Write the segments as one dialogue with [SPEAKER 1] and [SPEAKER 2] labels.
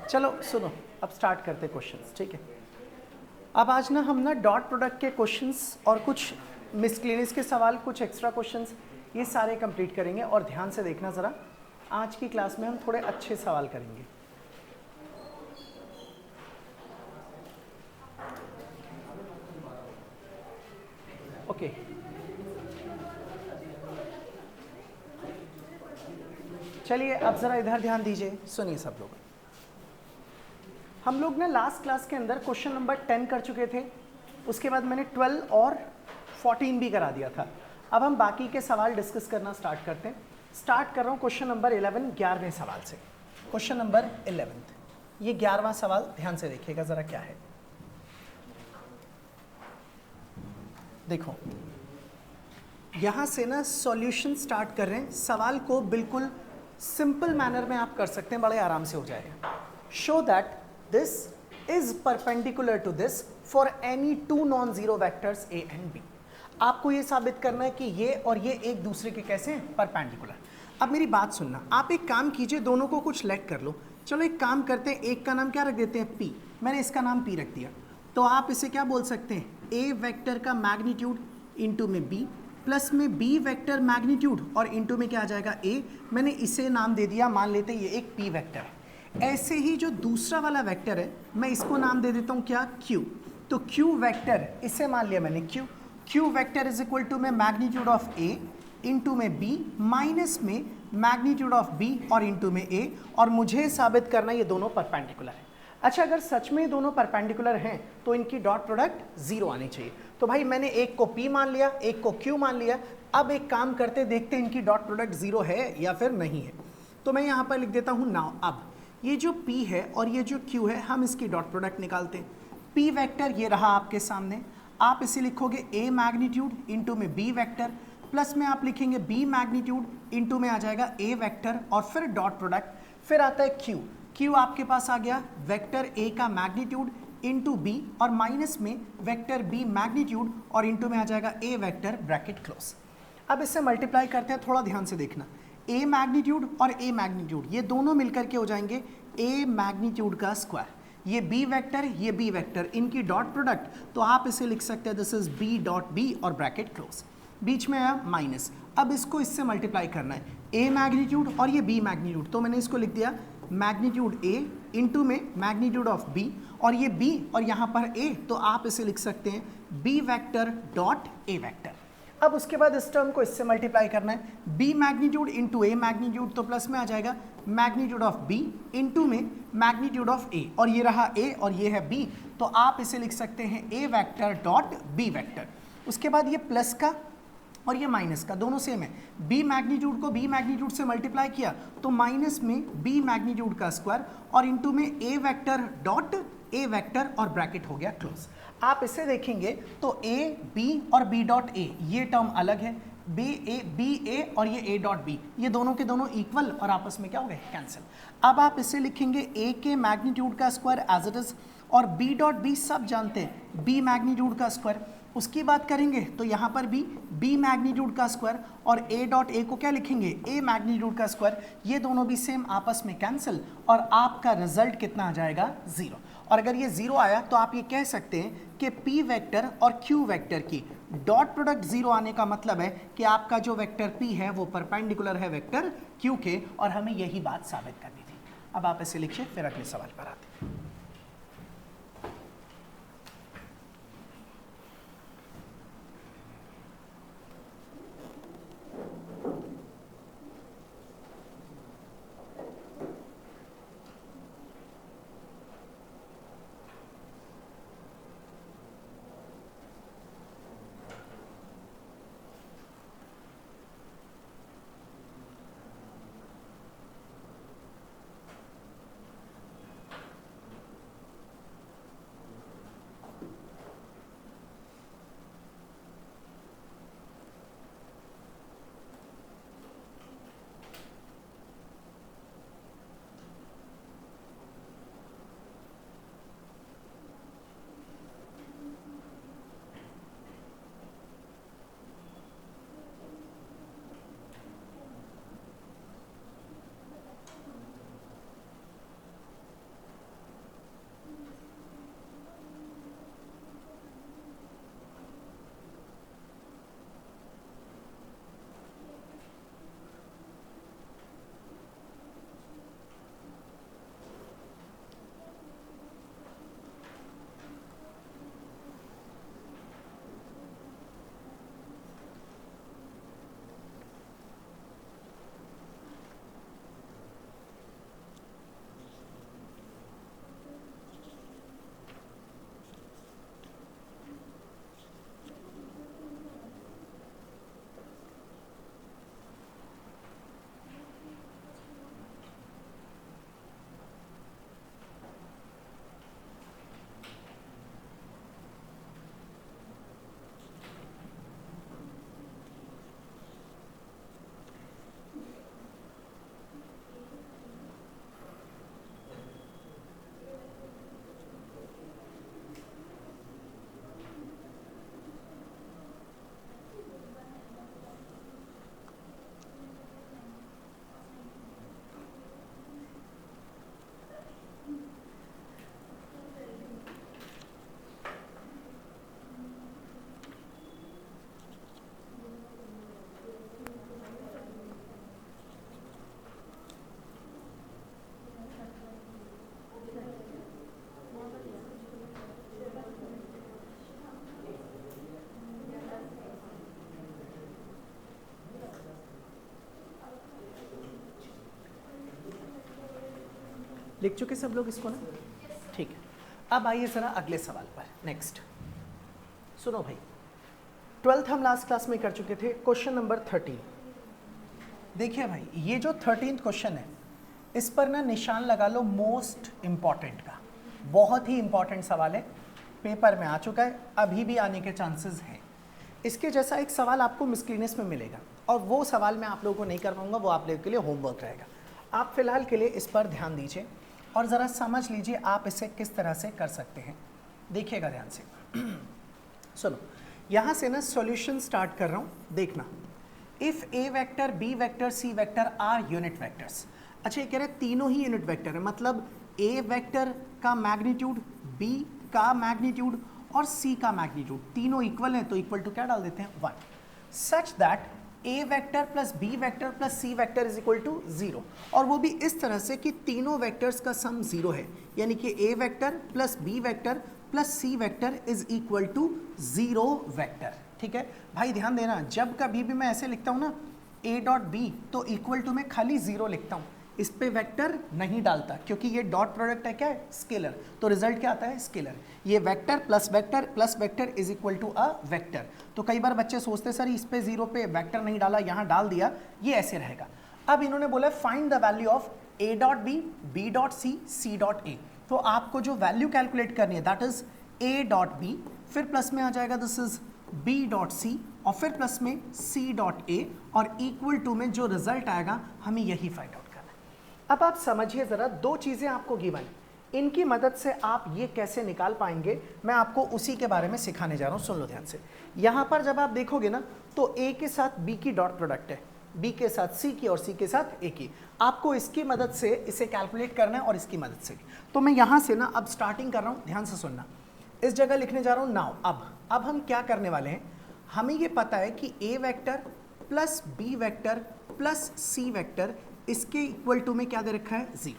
[SPEAKER 1] चलो सुनो, अब स्टार्ट करते क्वेश्चंस, ठीक है। अब आज ना हम ना डॉट प्रोडक्ट के क्वेश्चंस और कुछ मिसक्लेनियस के सवाल, कुछ एक्स्ट्रा क्वेश्चंस, ये सारे कंप्लीट करेंगे। और ध्यान से देखना ज़रा, आज की क्लास में हम थोड़े अच्छे सवाल करेंगे। ओके, चलिए अब ज़रा इधर ध्यान दीजिए, सुनिए सब लोग। हम लोग ना लास्ट क्लास के अंदर क्वेश्चन नंबर 10 कर चुके थे, उसके बाद मैंने 12 और 14 भी करा दिया था। अब हम बाकी के सवाल डिस्कस करना स्टार्ट करते हैं। स्टार्ट कर रहा हूँ क्वेश्चन नंबर 11, 11वें सवाल से। क्वेश्चन नंबर 11, ये 11वां सवाल, ध्यान से देखिएगा ज़रा क्या है। देखो, यहाँ से ना सॉल्यूशन स्टार्ट कर रहे हैं। सवाल को बिल्कुल सिंपल मैनर में आप कर सकते हैं, बड़े आराम से हो जाएगा। Show that this is perpendicular to this for any two non zero vectors A and B. आपको ये साबित करना है कि ये और ये एक दूसरे के कैसे हैं, परपेंडिकुलर। अब मेरी बात सुनना, आप एक काम कीजिए, दोनों को कुछ लेट कर लो। चलो एक काम करते हैं, एक का नाम क्या रख देते हैं, पी। मैंने इसका नाम पी रख दिया, तो आप इसे क्या बोल सकते हैं, ए वेक्टर का मैग्नीट्यूड इंटू में बी, प्लस में बी वेक्टर मैग्नीट्यूड और इंटू में क्या आ जाएगा, ए। मैंने इसे नाम दे दिया, मान लेते हैं ये एक पी वेक्टर है। ऐसे ही जो दूसरा वाला वेक्टर है, मैं इसको नाम दे देता हूँ क्या, क्यू। तो क्यू वेक्टर, इसे मान लिया मैंने Q. Q vector is equal to में मैग्नीट्यूड ऑफ ए इंटू में बी माइनस में मैग्नीट्यूड ऑफ बी और इंटू में ए। और मुझे साबित करना ये दोनों परपेंडिकुलर है। अच्छा, अगर सच में दोनों परपेंडिकुलर हैं तो इनकी डॉट प्रोडक्ट जीरो आनी चाहिए। तो भाई मैंने एक को P मान लिया, एक को Q मान लिया। अब एक काम करते, देखते हैं इनकी डॉट प्रोडक्ट जीरो है या फिर नहीं है। तो मैं यहाँ पर लिख देता हूँ नाउ। अब ये जो P है और ये जो Q है, हम इसकी डॉट प्रोडक्ट निकालते हैं। P वेक्टर ये रहा आपके सामने, आप इसे लिखोगे A मैग्नीट्यूड इंटू में B वेक्टर, प्लस में आप लिखेंगे B मैग्नीट्यूड इंटू में आ जाएगा A वेक्टर और फिर डॉट प्रोडक्ट। फिर आता है Q। Q आपके पास आ गया वेक्टर A का मैग्नीट्यूड इंटू बी और माइनस में वेक्टर बी मैग्नीट्यूड और इंटू में आ जाएगा ए वेक्टर, ब्रैकेट क्लोज। अब इससे मल्टीप्लाई करते हैं, थोड़ा ध्यान से देखना। ए मैग्नीट्यूड और ए मैग्नीट्यूड ये दोनों मिलकर के हो जाएंगे ए मैग्नीट्यूड का स्क्वायर। ये बी वेक्टर, ये बी वेक्टर, इनकी डॉट प्रोडक्ट, तो आप इसे लिख सकते हैं this is B dot B और ब्रैकेट क्लोज। बीच में आया माइनस। अब इसको इससे मल्टीप्लाई करना है, ए मैग्नीट्यूड और ये बी मैग्नीट्यूड, तो मैंने इसको लिख दिया मैग्नीट्यूड ए इंटू में मैग्नीट्यूड ऑफ बी और ये b और यहाँ पर a, तो आप इसे लिख सकते हैं b vector dot a vector. अब उसके बाद इस टर्म को इससे मल्टीप्लाई करना है, b magnitude into a magnitude, तो प्लस में आ जाएगा मैग्नीट्यूड ऑफ b इंटू में मैग्नीट्यूड ऑफ a और ये रहा a और ये है b, तो आप इसे लिख सकते हैं a vector dot b vector. उसके बाद ये प्लस का और ये माइनस का दोनों सेम है। b मैग्नीट्यूड को b मैग्नीट्यूड से मल्टीप्लाई किया तो माइनस में b मैग्नीट्यूड का स्क्वायर और इंटू में a vector dot a vector और ब्रैकेट हो गया क्लोज। आप इसे देखेंगे तो a b और b डॉट a ये टर्म अलग है, b a और ये a डॉट b ये दोनों के दोनों इक्वल और आपस में क्या हो गए, कैंसिल। अब आप इसे लिखेंगे a के मैग्नीट्यूड का स्क्वायर एज इट इज और b डॉट b सब जानते हैं b मैग्नीट्यूड का स्क्वायर। उसकी बात करेंगे तो यहाँ पर भी b मैग्नीट्यूड का स्क्वायर और a डॉट a को क्या लिखेंगे, a मैग्नीट्यूड का स्क्वायर। ये दोनों भी सेम, आपस में कैंसिल और आपका रिजल्ट कितना आ जाएगा, जीरो। और अगर ये जीरो आया तो आप ये कह सकते हैं कि p वेक्टर और q वेक्टर की डॉट प्रोडक्ट जीरो आने का मतलब है कि आपका जो वेक्टर p है वो परपेंडिकुलर है वेक्टर q के, और हमें यही बात साबित करनी थी। अब आप इसे लिखिए, फिर अगले सवाल पर आते हैं। लिख चुके सब लोग इसको ना? ठीक है, अब आइए जरा अगले सवाल पर। नेक्स्ट सुनो भाई, 12th हम लास्ट क्लास में कर चुके थे। Question number 13। देखिए भाई, ये जो 13th क्वेश्चन है, इस पर ना निशान लगा लो मोस्ट इंपॉर्टेंट का। बहुत ही इंपॉर्टेंट सवाल है, पेपर में आ चुका है, अभी भी आने के चांसेस हैं। इसके जैसा एक सवाल आपको मिसक्लिनियस में मिलेगा, और वो सवाल मैं आप लोगों को नहीं कर पाऊंगा, वो आप लोगों के लिए होमवर्क रहेगा। आप फिलहाल के लिए इस पर ध्यान दीजिए और ज़रा समझ लीजिए आप इसे किस तरह से कर सकते हैं। देखिएगा ध्यान से। सुनो, यहाँ से ना सॉल्यूशन स्टार्ट कर रहा हूँ, देखना। If A vector, B vector, C vector are unit vectors. अच्छा, ये कह रहे हैं तीनों ही यूनिट वेक्टर है, मतलब ए वेक्टर का मैग्नीट्यूड, बी का मैग्नीट्यूड और सी का मैग्नीट्यूड तीनों इक्वल हैं, तो इक्वल टू क्या डाल देते हैं 1, such that A vector plus B vector plus C vector is equal to 0, और वो भी इस तरह से कि तीनों वेक्टर्स का सम 0 है, यानी कि A vector plus B vector plus C vector is equal to 0 vector. ठीक है भाई, ध्यान देना, जब कभी भी मैं ऐसे लिखता हूँ ना ए डॉट बी, तो इक्वल टू में खाली 0 लिखता हूँ, इस पे वेक्टर नहीं डालता, क्योंकि ये डॉट प्रोडक्ट है, क्या है, स्केलर, तो रिजल्ट क्या आता है, स्केलर। ये vector plus vector is equal to a vector. तो कई बार बच्चे सोचते सर इस पे 0 पे वेक्टर नहीं डाला, यहाँ डाल दिया, ये ऐसे रहेगा। अब इन्होंने बोला find the value of A dot B dot C dot A. तो आपको जो वैल्यू कैलकुलेट करनी है that is A dot B, फिर प्लस में आ जाएगा दिस इज बी डॉट सी, और फिर प्लस में सी डॉट ए, और इक्वल टू में जो रिजल्ट आएगा हमें यही फाइंड आउट करना है। अब आप समझिए जरा, दो चीजें आपको गिवन, इनकी मदद से आप ये कैसे निकाल पाएंगे, मैं आपको उसी के बारे में सिखाने जा रहा हूँ। सुन लो ध्यान से। यहाँ पर जब आप देखोगे ना, तो ए के साथ बी की डॉट प्रोडक्ट है, बी के साथ सी की और सी के साथ ए की। आपको इसकी मदद से इसे कैलकुलेट करना है और इसकी मदद से भी। तो मैं यहाँ से ना अब स्टार्टिंग कर रहा हूँ, ध्यान से सुनना। इस जगह लिखने जा रहा हूँ नाउ। अब हम क्या करने वाले हैं, हमें ये पता है कि A vector plus B vector plus C vector, इसके इक्वल टू में क्या दे रखा है, 0।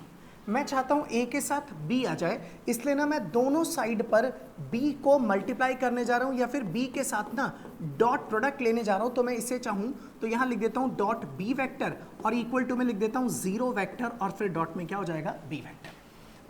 [SPEAKER 1] मैं चाहता हूं ए के साथ बी आ जाए, इसलिए ना मैं दोनों साइड पर बी को मल्टीप्लाई करने जा रहा हूं, या फिर बी के साथ ना डॉट प्रोडक्ट लेने जा रहा हूं। तो मैं इसे चाहूं तो यहां लिख देता हूं डॉट बी वेक्टर, और इक्वल टू में लिख देता हूं 0 वेक्टर, और फिर डॉट में क्या हो जाएगा, बी वेक्टर।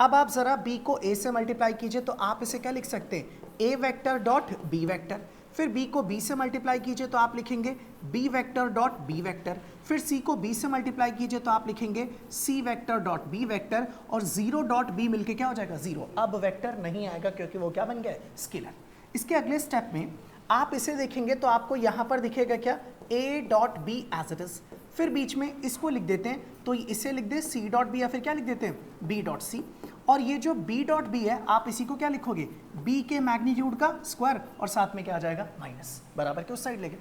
[SPEAKER 1] अब आप जरा बी को ए से मल्टीप्लाई कीजिए, तो आप इसे क्या लिख सकते हैं, A vector dot B vector. फिर बी को बी से मल्टीप्लाई कीजिए तो आप लिखेंगे B vector dot B vector. फिर सी को बी से मल्टीप्लाई कीजिए तो आप लिखेंगे सी वेक्टर डॉट बी वेक्टर, और 0 डॉट बी मिलके क्या हो जाएगा, 0। अब वेक्टर नहीं आएगा क्योंकि वो क्या बन गया, स्केलर। इसके अगले स्टेप में आप इसे देखेंगे तो आपको यहाँ पर दिखेगा क्या, a dot b as it is. फिर बीच में इसको लिख देते हैं, तो इसे लिख दे सी डॉट बी, या फिर क्या लिख देते हैं, बी डॉट सी। और ये जो b डॉट बी है, आप इसी को क्या लिखोगे, b के मैग्नीट्यूड का स्क्वायर, और साथ में क्या आ जाएगा, माइनस, बराबर के उस साइड लेके।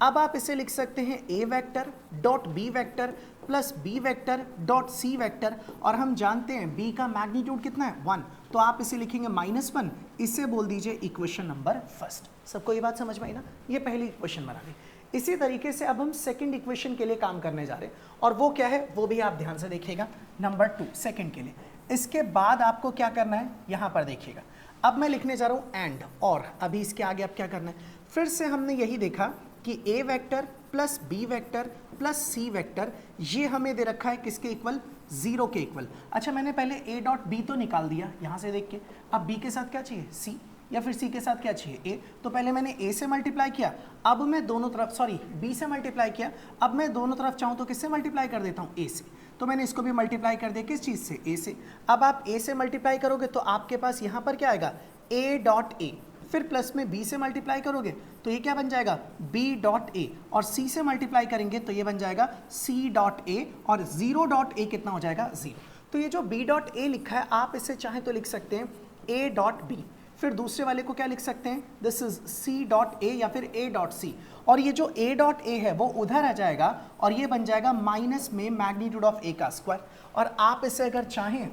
[SPEAKER 1] अब आप इसे लिख सकते हैं a vector dot B vector plus B vector dot c vector, और हम जानते हैं b का मैग्नीट्यूड कितना है, 1, तो आप इसे लिखेंगे -1। इसे बोल दीजिए इक्वेशन नंबर फर्स्ट। सबको ये बात समझ में आई ना, ये पहली इक्वेशन बना दी। इसी तरीके से अब हम सेकंड इक्वेशन के लिए काम करने जा रहे हैं, और वो क्या है, वो भी आप ध्यान से देखिएगा, नंबर 2 सेकंड के लिए। इसके बाद आपको क्या करना है, यहाँ पर देखिएगा। अब मैं लिखने जा रहा हूँ एंड, और अभी इसके आगे अब क्या करना है, फिर से हमने यही देखा कि A vector plus B vector plus C vector, ये हमें दे रखा है किसके इक्वल, 0 के इक्वल। अच्छा, मैंने पहले ए डॉट बी तो निकाल दिया यहाँ से देख के, अब बी के साथ क्या चाहिए, सी, या फिर सी के साथ क्या चाहिए, ए। तो पहले मैंने ए से मल्टीप्लाई किया, अब मैं दोनों तरफ, सॉरी बी से मल्टीप्लाई किया, अब मैं दोनों तरफ चाहूँ तो किससे मल्टीप्लाई कर देता हूँ, ए से। तो मैंने इसको भी मल्टीप्लाई कर दिया, किस चीज़ से, ए से। अब आप ए से मल्टीप्लाई करोगे तो आपके पास यहाँ पर क्या आएगा, ए डॉट ए, फिर प्लस में बी से मल्टीप्लाई करोगे तो ये क्या बन जाएगा, बी डॉट ए, और सी से मल्टीप्लाई करेंगे तो ये बन जाएगा सी डॉट ए, और 0 डॉट ए कितना हो जाएगा, 0। तो ये जो बी डॉट ए लिखा है, आप इसे चाहे तो लिख सकते हैं ए डॉट बी, फिर दूसरे वाले को क्या लिख सकते हैं, this is c dot a या फिर ए डॉट सी, और ये जो ए डॉट ए है वो उधर आ जाएगा, और ये बन जाएगा माइनस में मैग्नीट्यूड ऑफ ए का स्क्वायर। और आप इसे अगर चाहें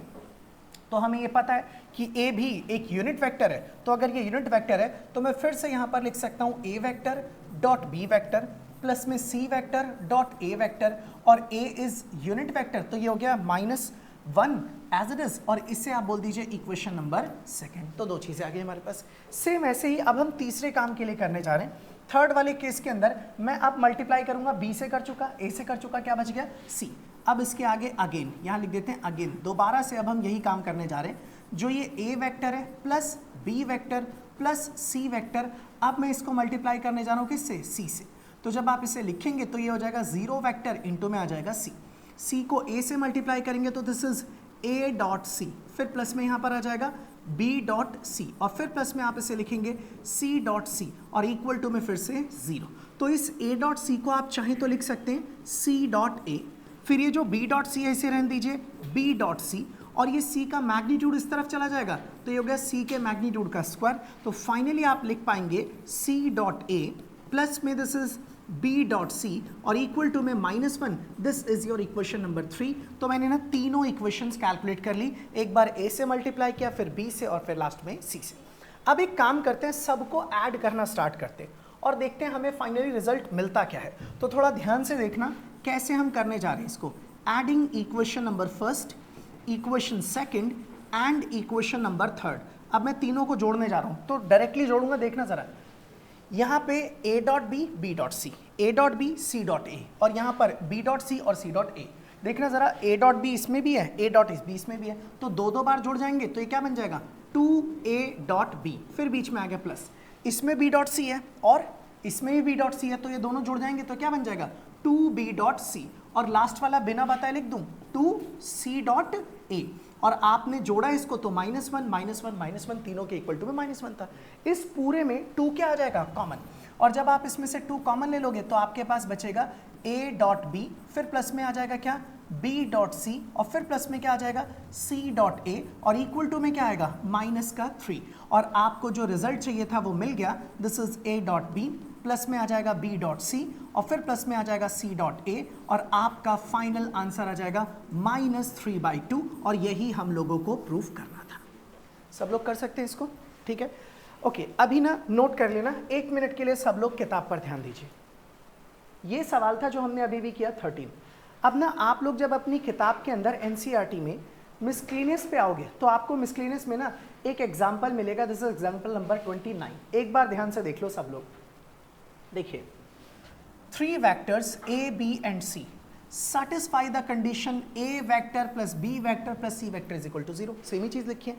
[SPEAKER 1] तो हमें ये पता है कि ए भी एक यूनिट वेक्टर है, तो अगर ये यूनिट वेक्टर है तो मैं फिर से यहाँ पर लिख सकता हूँ A vector dot B vector plus में C vector dot A vector, और ए इज यूनिट वेक्टर, तो ये हो गया माइनस 1 एज इट इज, और इससे आप बोल दीजिए इक्वेशन नंबर सेकंड। तो दो चीजें आ गई हमारे पास। सेम ऐसे ही अब हम तीसरे काम के लिए करने जा रहे हैं। थर्ड वाले केस के अंदर मैं अब मल्टीप्लाई करूंगा, बी से कर चुका, ए से कर चुका, क्या बच गया, सी। अब इसके आगे अगेन, यहां लिख देते हैं अगेन, दोबारा से अब हम यही काम करने जा रहे हैं। जो ये ए वेक्टर है plus B vector plus C vector, अब मैं इसको मल्टीप्लाई करने जा रहा हूं किससे, सी से। तो जब आप इसे लिखेंगे तो ये हो जाएगा 0 वेक्टर इंटू में आ जाएगा सी। सी को ए से मल्टीप्लाई करेंगे तो this is A dot c, फिर प्लस में यहाँ पर आ जाएगा बी डॉट सी, और फिर प्लस में आप इसे लिखेंगे सी डॉट सी, और इक्वल टू में फिर से 0। तो इस ए डॉट सी को आप चाहें तो लिख सकते हैं सी डॉट ए, फिर ये जो बी डॉट सी है इसे रहने दीजिए बी डॉट सी, और ये सी का मैग्नीट्यूड इस तरफ चला जाएगा तो ये हो गया सी के मैग्नीट्यूड का स्क्वायर। तो फाइनली आप लिख पाएंगे सी डॉट ए प्लस में दिस इज बी डॉट सी, और इक्वल टू में -1, this is your equation number 3। तो मैंने ना तीनों इक्वेशंस कैलकुलेट कर ली, एक बार ए से मल्टीप्लाई किया, फिर बी से, और फिर लास्ट में सी से। अब एक काम करते हैं, सबको ऐड करना स्टार्ट करते हैं और देखते हैं हमें फाइनली रिजल्ट मिलता क्या है। तो थोड़ा ध्यान से देखना कैसे हम करने जा रहे हैं इसको। Adding equation number first, equation second and equation number third. अब मैं तीनों को जोड़ने जा रहा हूं, तो डायरेक्टली जोड़ूंगा, देखना जरा। यहाँ पे a dot b b dot c, a dot b c dot a, और यहाँ पर b डॉट सी और c डॉट ए। देखना जरा, a डॉट बी इसमें भी है, a डॉट बी इसमें भी है, तो दो दो बार जुड़ जाएंगे तो ये क्या बन जाएगा 2a डॉट बी, फिर बीच में आ गया प्लस, इसमें b डॉट सी है और इसमें भी b डॉट सी है, तो ये दोनों जुड़ जाएंगे तो क्या बन जाएगा 2b डॉट सी, और लास्ट वाला बिना बताए लिख दूं 2c डॉट ए, और आपने जोड़ा इसको तो -1 तीनों के इक्वल टू में -1 था। इस पूरे में 2 क्या आ जाएगा, कॉमन, और जब आप इसमें से 2 कॉमन ले लोगे तो आपके पास बचेगा a डॉट बी, फिर प्लस में आ जाएगा क्या b डॉट सी, और फिर प्लस में क्या आ जाएगा c डॉट ए, और इक्वल टू में क्या आएगा -3, और आपको जो रिजल्ट चाहिए था वो मिल गया। This is a dot b, plus में आ जाएगा b डॉट सी, और फिर प्लस में आ जाएगा c डॉट ए, और आपका फाइनल आंसर आ जाएगा -3/2, और यही हम लोगों को प्रूफ करना था। सब लोग कर सकते हैं इसको, ठीक है। ओके, अभी ना नोट कर लेना, 1 मिनट के लिए सब लोग किताब पर ध्यान दीजिए। ये सवाल था जो हमने अभी भी किया 13। अब ना आप लोग जब अपनी किताब के अंदर एनसीईआरटी में मिसक्लेनियस पे आओगे तो आपको मिसक्लेनियस में ना एक एग्जाम्पल मिलेगा, दिस इज एग्जाम्पल नंबर 29। एक बार ध्यान से देख लो सब लोग। देखिए, 3 vectors a, b and c satisfy the condition a vector plus b vector plus c vector is equal to 0। Same ही चीज लिखिए।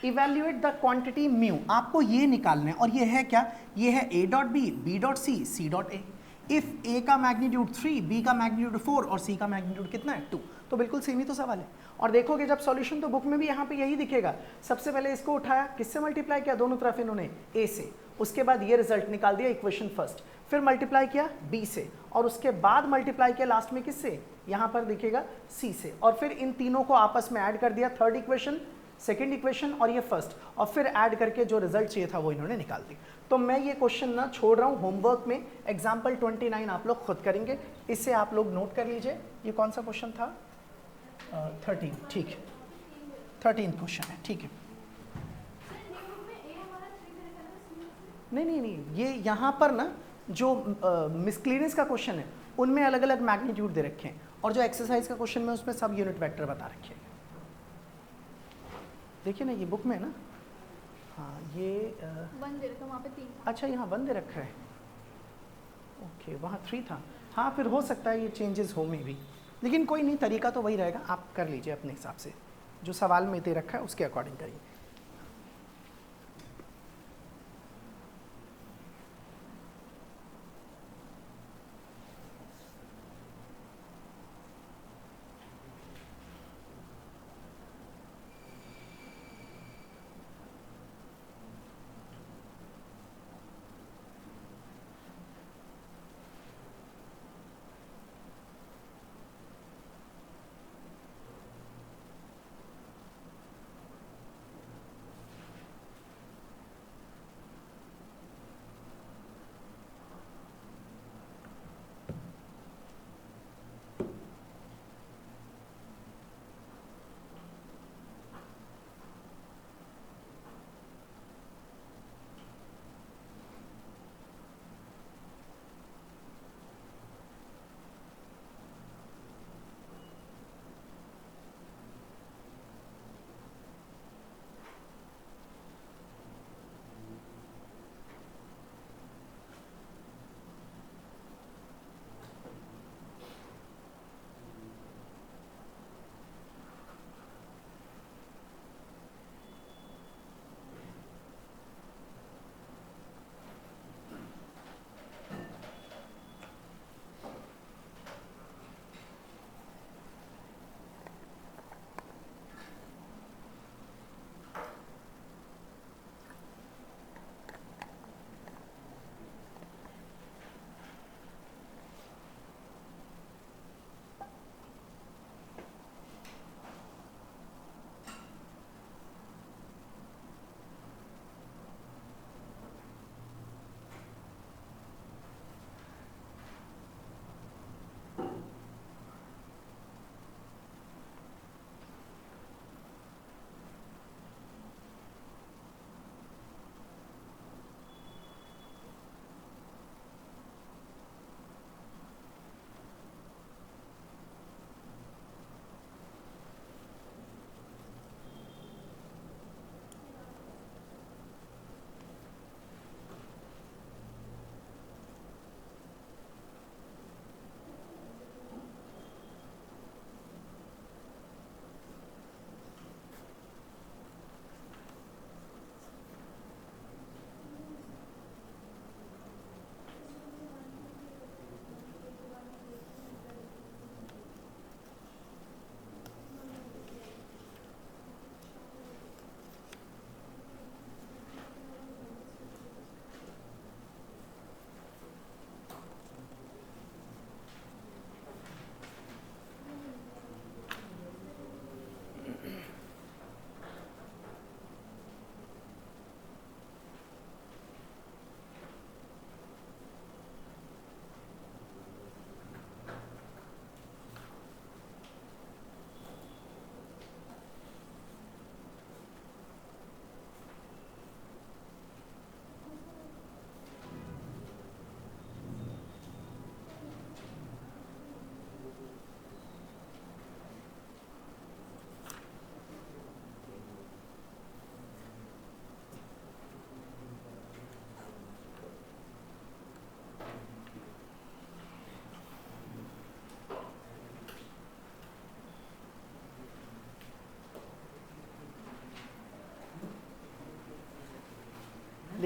[SPEAKER 1] इवेल्युएट द क्वांटिटी म्यू, आपको ये निकालना है, और ये है क्या, ये है a dot b b dot c c dot a. If a का मैग्नीट्यूड 3, b का मैग्नीट्यूड 4 और c का मैग्नीट्यूड कितना है 2, तो बिल्कुल सेम ही तो सवाल है। और देखोगे जब सॉल्यूशन तो बुक में भी यहाँ पे यही दिखेगा। सबसे पहले इसको उठाया, किससे मल्टीप्लाई किया, दोनों तरफ इन्होंने a से, उसके बाद ये रिजल्ट निकाल दिया इक्वेशन फर्स्ट, फिर मल्टीप्लाई किया b से, और उसके बाद मल्टीप्लाई किया लास्ट में किससे, यहाँ पर दिखेगा c से, और फिर इन तीनों को आपस में ऐड कर दिया, थर्ड इक्वेशन, सेकेंड इक्वेशन और ये फर्स्ट, और फिर ऐड करके जो रिजल्ट चाहिए था वो इन्होंने निकाल दी। तो मैं ये क्वेश्चन ना छोड़ रहा हूँ होमवर्क में, एग्जाम्पल 29 आप लोग खुद करेंगे, इससे आप लोग नोट कर लीजिए। ये कौन सा क्वेश्चन था, 13, ठीक है, 13 क्वेश्चन है, ठीक है। नहीं, ये यहाँ पर ना जो मिसक्लेनियस का क्वेश्चन है उनमें अलग अलग मैग्नीट्यूड दे रखे हैं, और जो एक्सरसाइज का क्वेश्चन में उसमें सब यूनिट वेक्टर बता रखे हैं। देखिए ना, ये बुक में है ना, हाँ ये
[SPEAKER 2] 1 दे रखा है, वहाँ पे 3।
[SPEAKER 1] अच्छा, यहाँ 1 दे रखा है, ओके, वहाँ 3 था। हाँ, फिर हो सकता है ये चेंजेस हो में भी, लेकिन कोई नहीं, तरीका तो वही रहेगा, आप कर लीजिए अपने हिसाब से, जो सवाल में दे रखा है उसके अकॉर्डिंग करिए।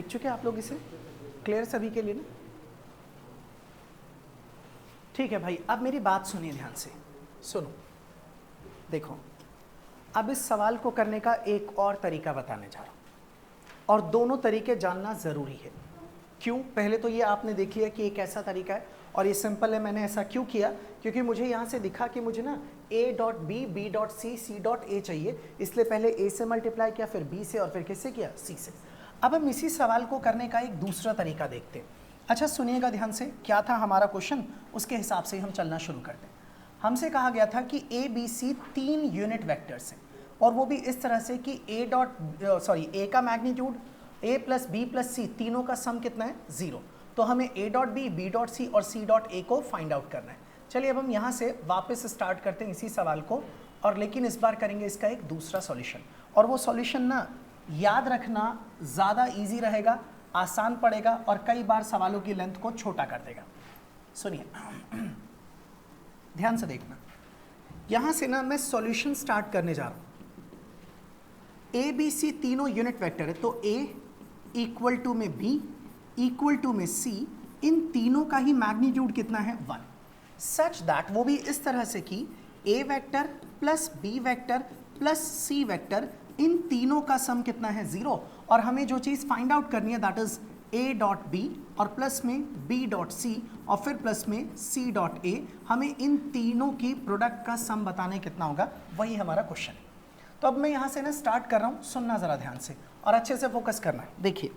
[SPEAKER 1] लिख चुके आप लोग इसे? क्लियर सभी के लिए ना? ठीक है भाई, अब मेरी बात सुनिए ध्यान से, सुनो। देखो, अब इस सवाल को करने का एक और तरीका बताने जा रहा हूं, और दोनों तरीके जानना ज़रूरी है। क्यों? पहले तो ये आपने देखी है कि एक ऐसा तरीका है और ये सिंपल है। मैंने ऐसा क्यों किया? क्योंकि मुझे यहाँ से दिखा कि मुझे ना a.b, b.c, c.a चाहिए, इसलिए पहले a से मल्टीप्लाई किया, फिर b से, और फिर किससे किया? c से। अब हम इसी सवाल को करने का एक दूसरा तरीका देखते हैं। अच्छा सुनिएगा ध्यान से, क्या था हमारा क्वेश्चन, उसके हिसाब से हम चलना शुरू करते हैं। हमसे कहा गया था कि a, b, c 3 unit vectors हैं, और वो भी इस तरह से कि a का magnitude a plus B plus C तीनों का सम कितना है? 0। तो हमें a.b, b.c और c.a को फाइंड आउट करना है। चलिए अब हम यहाँ से वापस स्टार्ट करते हैं इसी सवाल को, और लेकिन इस बार करेंगे इसका एक दूसरा सॉल्यूशन। और वो सॉल्यूशन ना याद रखना ज़्यादा इजी रहेगा, आसान पड़ेगा, और कई बार सवालों की लेंथ को छोटा कर देगा। सुनिए ध्यान से देखना, यहाँ से ना मैं सॉल्यूशन स्टार्ट करने जा रहा हूँ। ए बी सी तीनों यूनिट वेक्टर है, तो a इक्वल टू में b इक्वल टू में c, इन तीनों का ही मैग्नीट्यूड कितना है? 1। सच दैट, वो भी इस तरह से कि a vector plus b vector plus c vector, इन तीनों का सम कितना है? 0। और हमें जो चीज़ फाइंड आउट करनी है दैट इज a.b और प्लस में b.c और फिर प्लस में c.a, हमें इन तीनों की प्रोडक्ट का सम बताने कितना होगा, वही हमारा क्वेश्चन है। तो अब मैं यहाँ से ना स्टार्ट कर रहा हूँ, सुनना ज़रा ध्यान से और अच्छे से फोकस करना है। देखिए,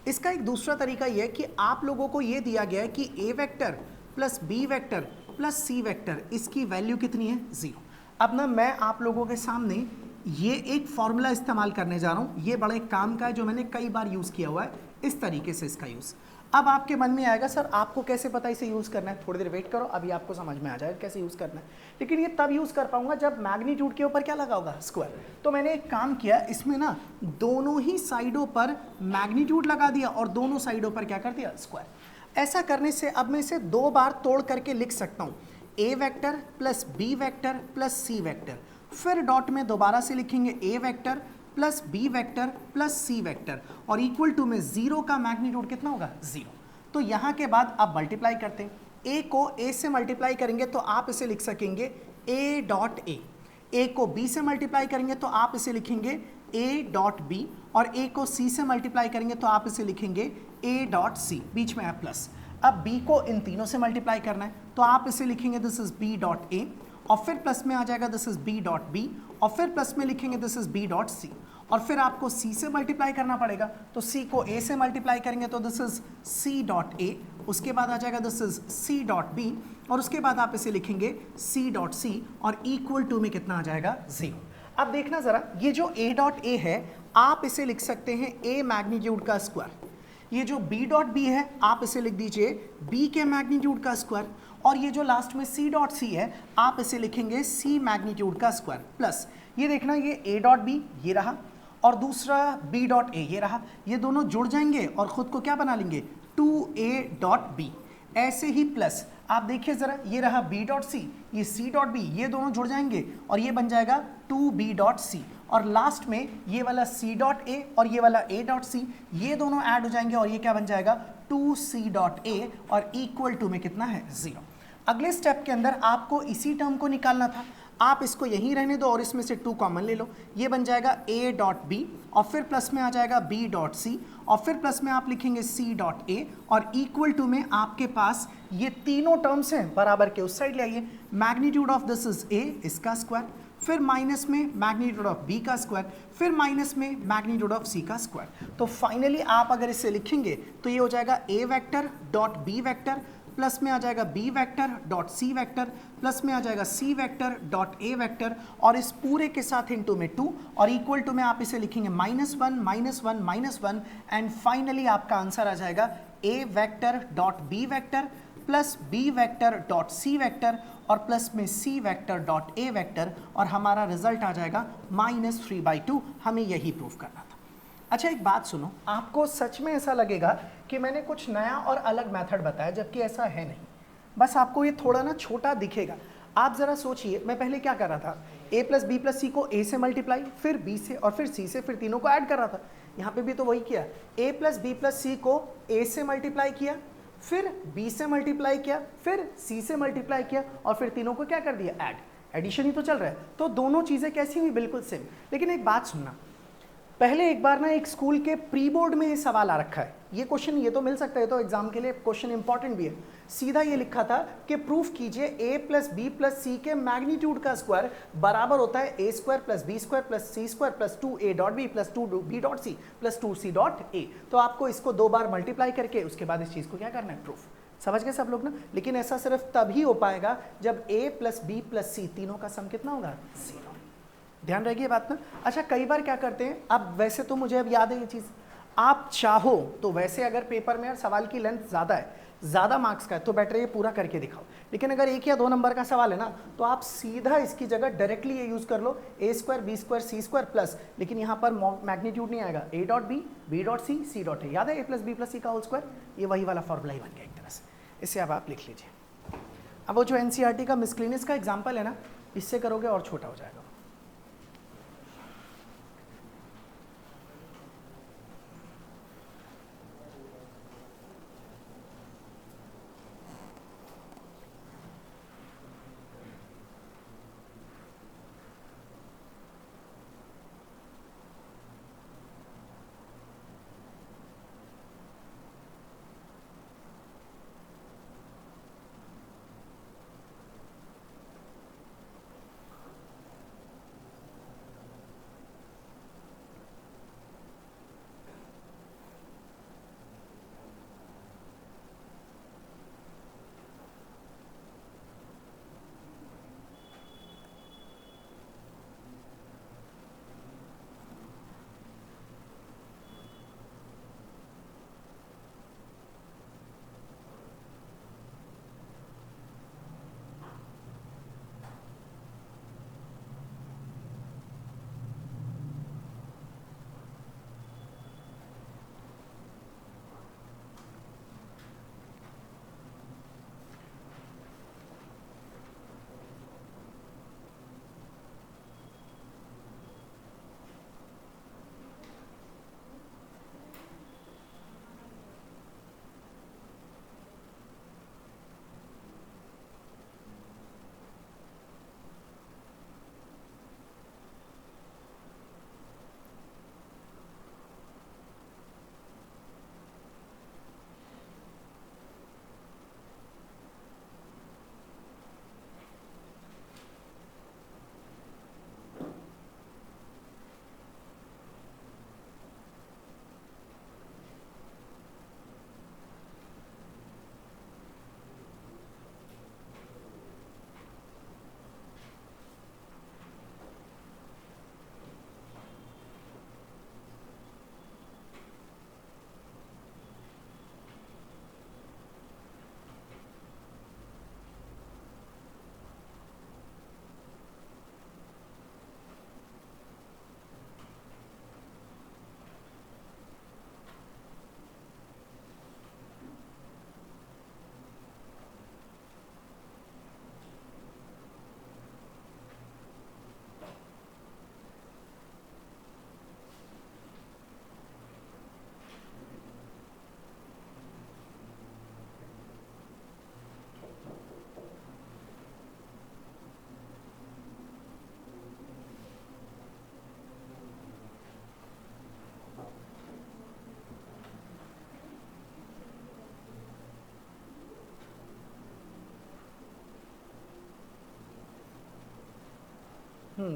[SPEAKER 1] इसका एक दूसरा तरीका ये है कि आप लोगों को ये दिया गया है कि a vector plus b vector plus c vector, इसकी वैल्यू कितनी है? 0। अब ना मैं आप लोगों के सामने ये एक फॉर्मूला इस्तेमाल करने जा रहा हूँ, ये बड़ा एक काम का है जो मैंने कई बार यूज़ किया हुआ है, इस तरीके से इसका यूज़। अब आपके मन में आएगा सर आपको कैसे पता इसे यूज़ करना है? थोड़ी देर वेट करो, अभी आपको समझ में आ जाएगा कैसे यूज़ करना है। लेकिन ये तब यूज़ कर पाऊंगा जब मैग्नीट्यूड के ऊपर क्या लगा होगा? स्क्वायर। तो मैंने एक काम किया, इसमें ना दोनों ही साइडों पर मैग्नीट्यूड लगा दिया और दोनों साइडों पर क्या कर दिया? स्क्वायर। ऐसा करने से अब मैं इसे 2 बार तोड़ करके लिख सकता हूँ, a vector plus b vector plus c vector, फिर डॉट में दोबारा से लिखेंगे a vector plus B vector plus C vector, और इक्वल टू में 0 का मैग्नीट्यूड कितना होगा? 0। तो यहाँ के बाद आप मल्टीप्लाई करते हैं, a को a से मल्टीप्लाई करेंगे तो आप इसे लिख सकेंगे a डॉट a को b से मल्टीप्लाई करेंगे तो आप इसे लिखेंगे a डॉट b, और a को c से मल्टीप्लाई करेंगे तो आप इसे लिखेंगे a डॉट c, बीच में है प्लस। अब b को इन तीनों से मल्टीप्लाई करना है तो आप इसे लिखेंगे this is b dot a, और फिर प्लस में आ जाएगा this is b dot b, और फिर प्लस में लिखेंगे this is b dot c, और फिर आपको c से मल्टीप्लाई करना पड़ेगा, तो c को a से मल्टीप्लाई करेंगे तो this is c dot a, उसके बाद आ जाएगा this is c dot b, और उसके बाद आप इसे लिखेंगे c डॉट c, और इक्वल टू में कितना आ जाएगा? 0। अब देखना ज़रा, ये जो a डॉट a है आप इसे लिख सकते हैं a मैग्नीट्यूड का स्क्वायर, ये जो b डॉट b है आप इसे लिख दीजिए b के मैग्नीट्यूड का स्क्वायर, और ये जो लास्ट में c डॉट c है आप इसे लिखेंगे c मैग्नीट्यूड का स्क्वायर, प्लस ये देखना ये a डॉट b ये रहा और दूसरा b डॉट a ये रहा, ये दोनों जुड़ जाएंगे और ख़ुद को क्या बना लेंगे? 2a dot b। ऐसे ही प्लस आप देखिए ज़रा, ये रहा b डॉट c, ये c डॉट b, ये दोनों जुड़ जाएंगे और ये बन जाएगा 2b डॉट c, और लास्ट में ये वाला c डॉट a और ये वाला a डॉट c, ये दोनों ऐड हो जाएंगे और ये क्या बन जाएगा? 2c डॉट a, और इक्वल टू में कितना है? 0। अगले स्टेप के अंदर आपको इसी टर्म को निकालना था, आप इसको यहीं रहने दो और इसमें से 2 कॉमन ले लो, ये बन जाएगा a डॉट b, और फिर प्लस में आ जाएगा b डॉट c, और फिर प्लस में आप लिखेंगे c डॉट a, और इक्वल टू में आपके पास ये तीनों टर्म्स हैं बराबर के उस साइड ले आइए, magnitude of this is a, इसका स्क्वायर, फिर माइनस में मैग्नीट्यूड ऑफ b का स्क्वायर, फिर माइनस में मैग्नीट्यूड ऑफ c का स्क्वायर। तो फाइनली आप अगर इसे लिखेंगे तो ये हो जाएगा a vector dot b vector, plus में आ जाएगा b vector dot c vector, plus में आ जाएगा c vector dot a vector, और इस पूरे के साथ इनटू में 2, और इक्वल टू में आप इसे लिखेंगे -1 -1 -1, एंड फाइनली आपका आंसर आ जाएगा a vector dot b vector plus b vector dot c vector और प्लस में c vector dot a vector, और हमारा रिजल्ट आ जाएगा -3/2। हमें यही प्रूफ करना था। अच्छा एक बात सुनो, आपको सच में ऐसा लगेगा कि मैंने कुछ नया और अलग मेथड बताया, जबकि ऐसा है नहीं, बस आपको ये थोड़ा ना छोटा दिखेगा। आप ज़रा सोचिए, मैं पहले क्या कर रहा था, a प्लस बी प्लस सी को a से मल्टीप्लाई, फिर b से, और फिर c से, फिर तीनों को ऐड कर रहा था। यहाँ पे भी तो वही किया, a प्लस बी प्लस सी को a से मल्टीप्लाई किया, फिर b से मल्टीप्लाई किया, फिर c से मल्टीप्लाई किया, और फिर तीनों को क्या कर दिया, ऐड। एडिशन ही तो चल रहा है। तो दोनों चीज़ें कैसी हुई, बिल्कुल सेम। लेकिन एक बात सुनना, पहले एक बार ना एक स्कूल के प्री बोर्ड में ये सवाल आ रखा है, ये क्वेश्चन ये तो मिल सकता है, तो एग्जाम के लिए क्वेश्चन इंपॉर्टेंट भी है। सीधा ये लिखा था कि प्रूफ कीजिए a plus B plus c के मैग्नीट्यूड का स्क्वायर बराबर होता है a square plus b square plus c square plus 2a dot b plus 2b dot c plus 2c dot a। तो आपको इसको 2 बार मल्टीप्लाई करके उसके बाद इस चीज़ को क्या करना है, प्रूफ। समझ गए सब लोग ना। लेकिन ऐसा सिर्फ तभी हो पाएगा जब a plus B plus C तीनों का सम कितना होगा, 0। ध्यान रखिए बात ना। अच्छा, कई बार क्या करते हैं, अब वैसे तो मुझे अब याद है ये चीज़, आप चाहो तो वैसे अगर पेपर में सवाल की लेंथ ज़्यादा है, ज़्यादा मार्क्स का है, तो बेटर ये पूरा करके दिखाओ। लेकिन अगर 1 या 2 नंबर का सवाल है ना, तो आप सीधा इसकी जगह डायरेक्टली ये यूज़ कर लो, a square b square c square plus, लेकिन यहाँ पर मैग्नीट्यूड नहीं आएगा, a dot B dot C dot a. याद है a plus B plus c का होल स्क्वायर, ये वही वाला फॉर्मूला ही बन गया एक तरह से। इसे अब आप लिख लीजिए। अब वो जो NCERT का मिसक्लिनियस का एग्जाम्पल है ना, इससे करोगे और छोटा हो जाएगा।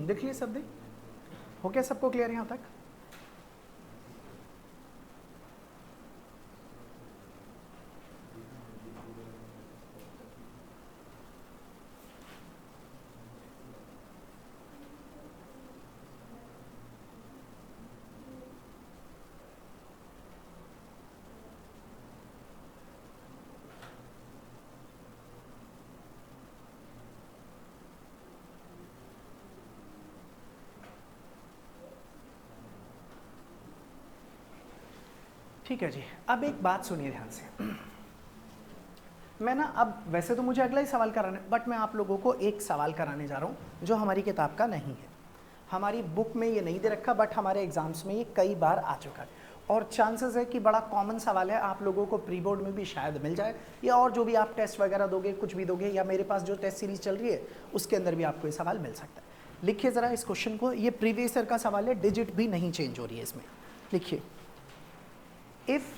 [SPEAKER 1] देख लिए सब देख हो गया, सबको क्लियर यहाँ तक। ठीक है जी, अब एक बात सुनिए ध्यान से। मैं ना अब वैसे तो मुझे अगला ही सवाल कराना है, बट मैं आप लोगों को एक सवाल कराने जा रहा हूँ जो हमारी किताब का नहीं है। हमारी बुक में ये नहीं दे रखा, बट हमारे एग्जाम्स में ये कई बार आ चुका है और चांसेस है कि बड़ा कॉमन सवाल है, आप लोगों को प्री बोर्ड में भी शायद मिल जाए, या और जो भी आप टेस्ट वगैरह दोगे, कुछ भी दोगे, या मेरे पास जो टेस्ट सीरीज चल रही है उसके अंदर भी आपको ये सवाल मिल सकता है। लिखिए ज़रा इस क्वेश्चन को, ये प्रीवियस ईयर का सवाल है, डिजिट भी नहीं चेंज हो रही है इसमें। लिखिए, if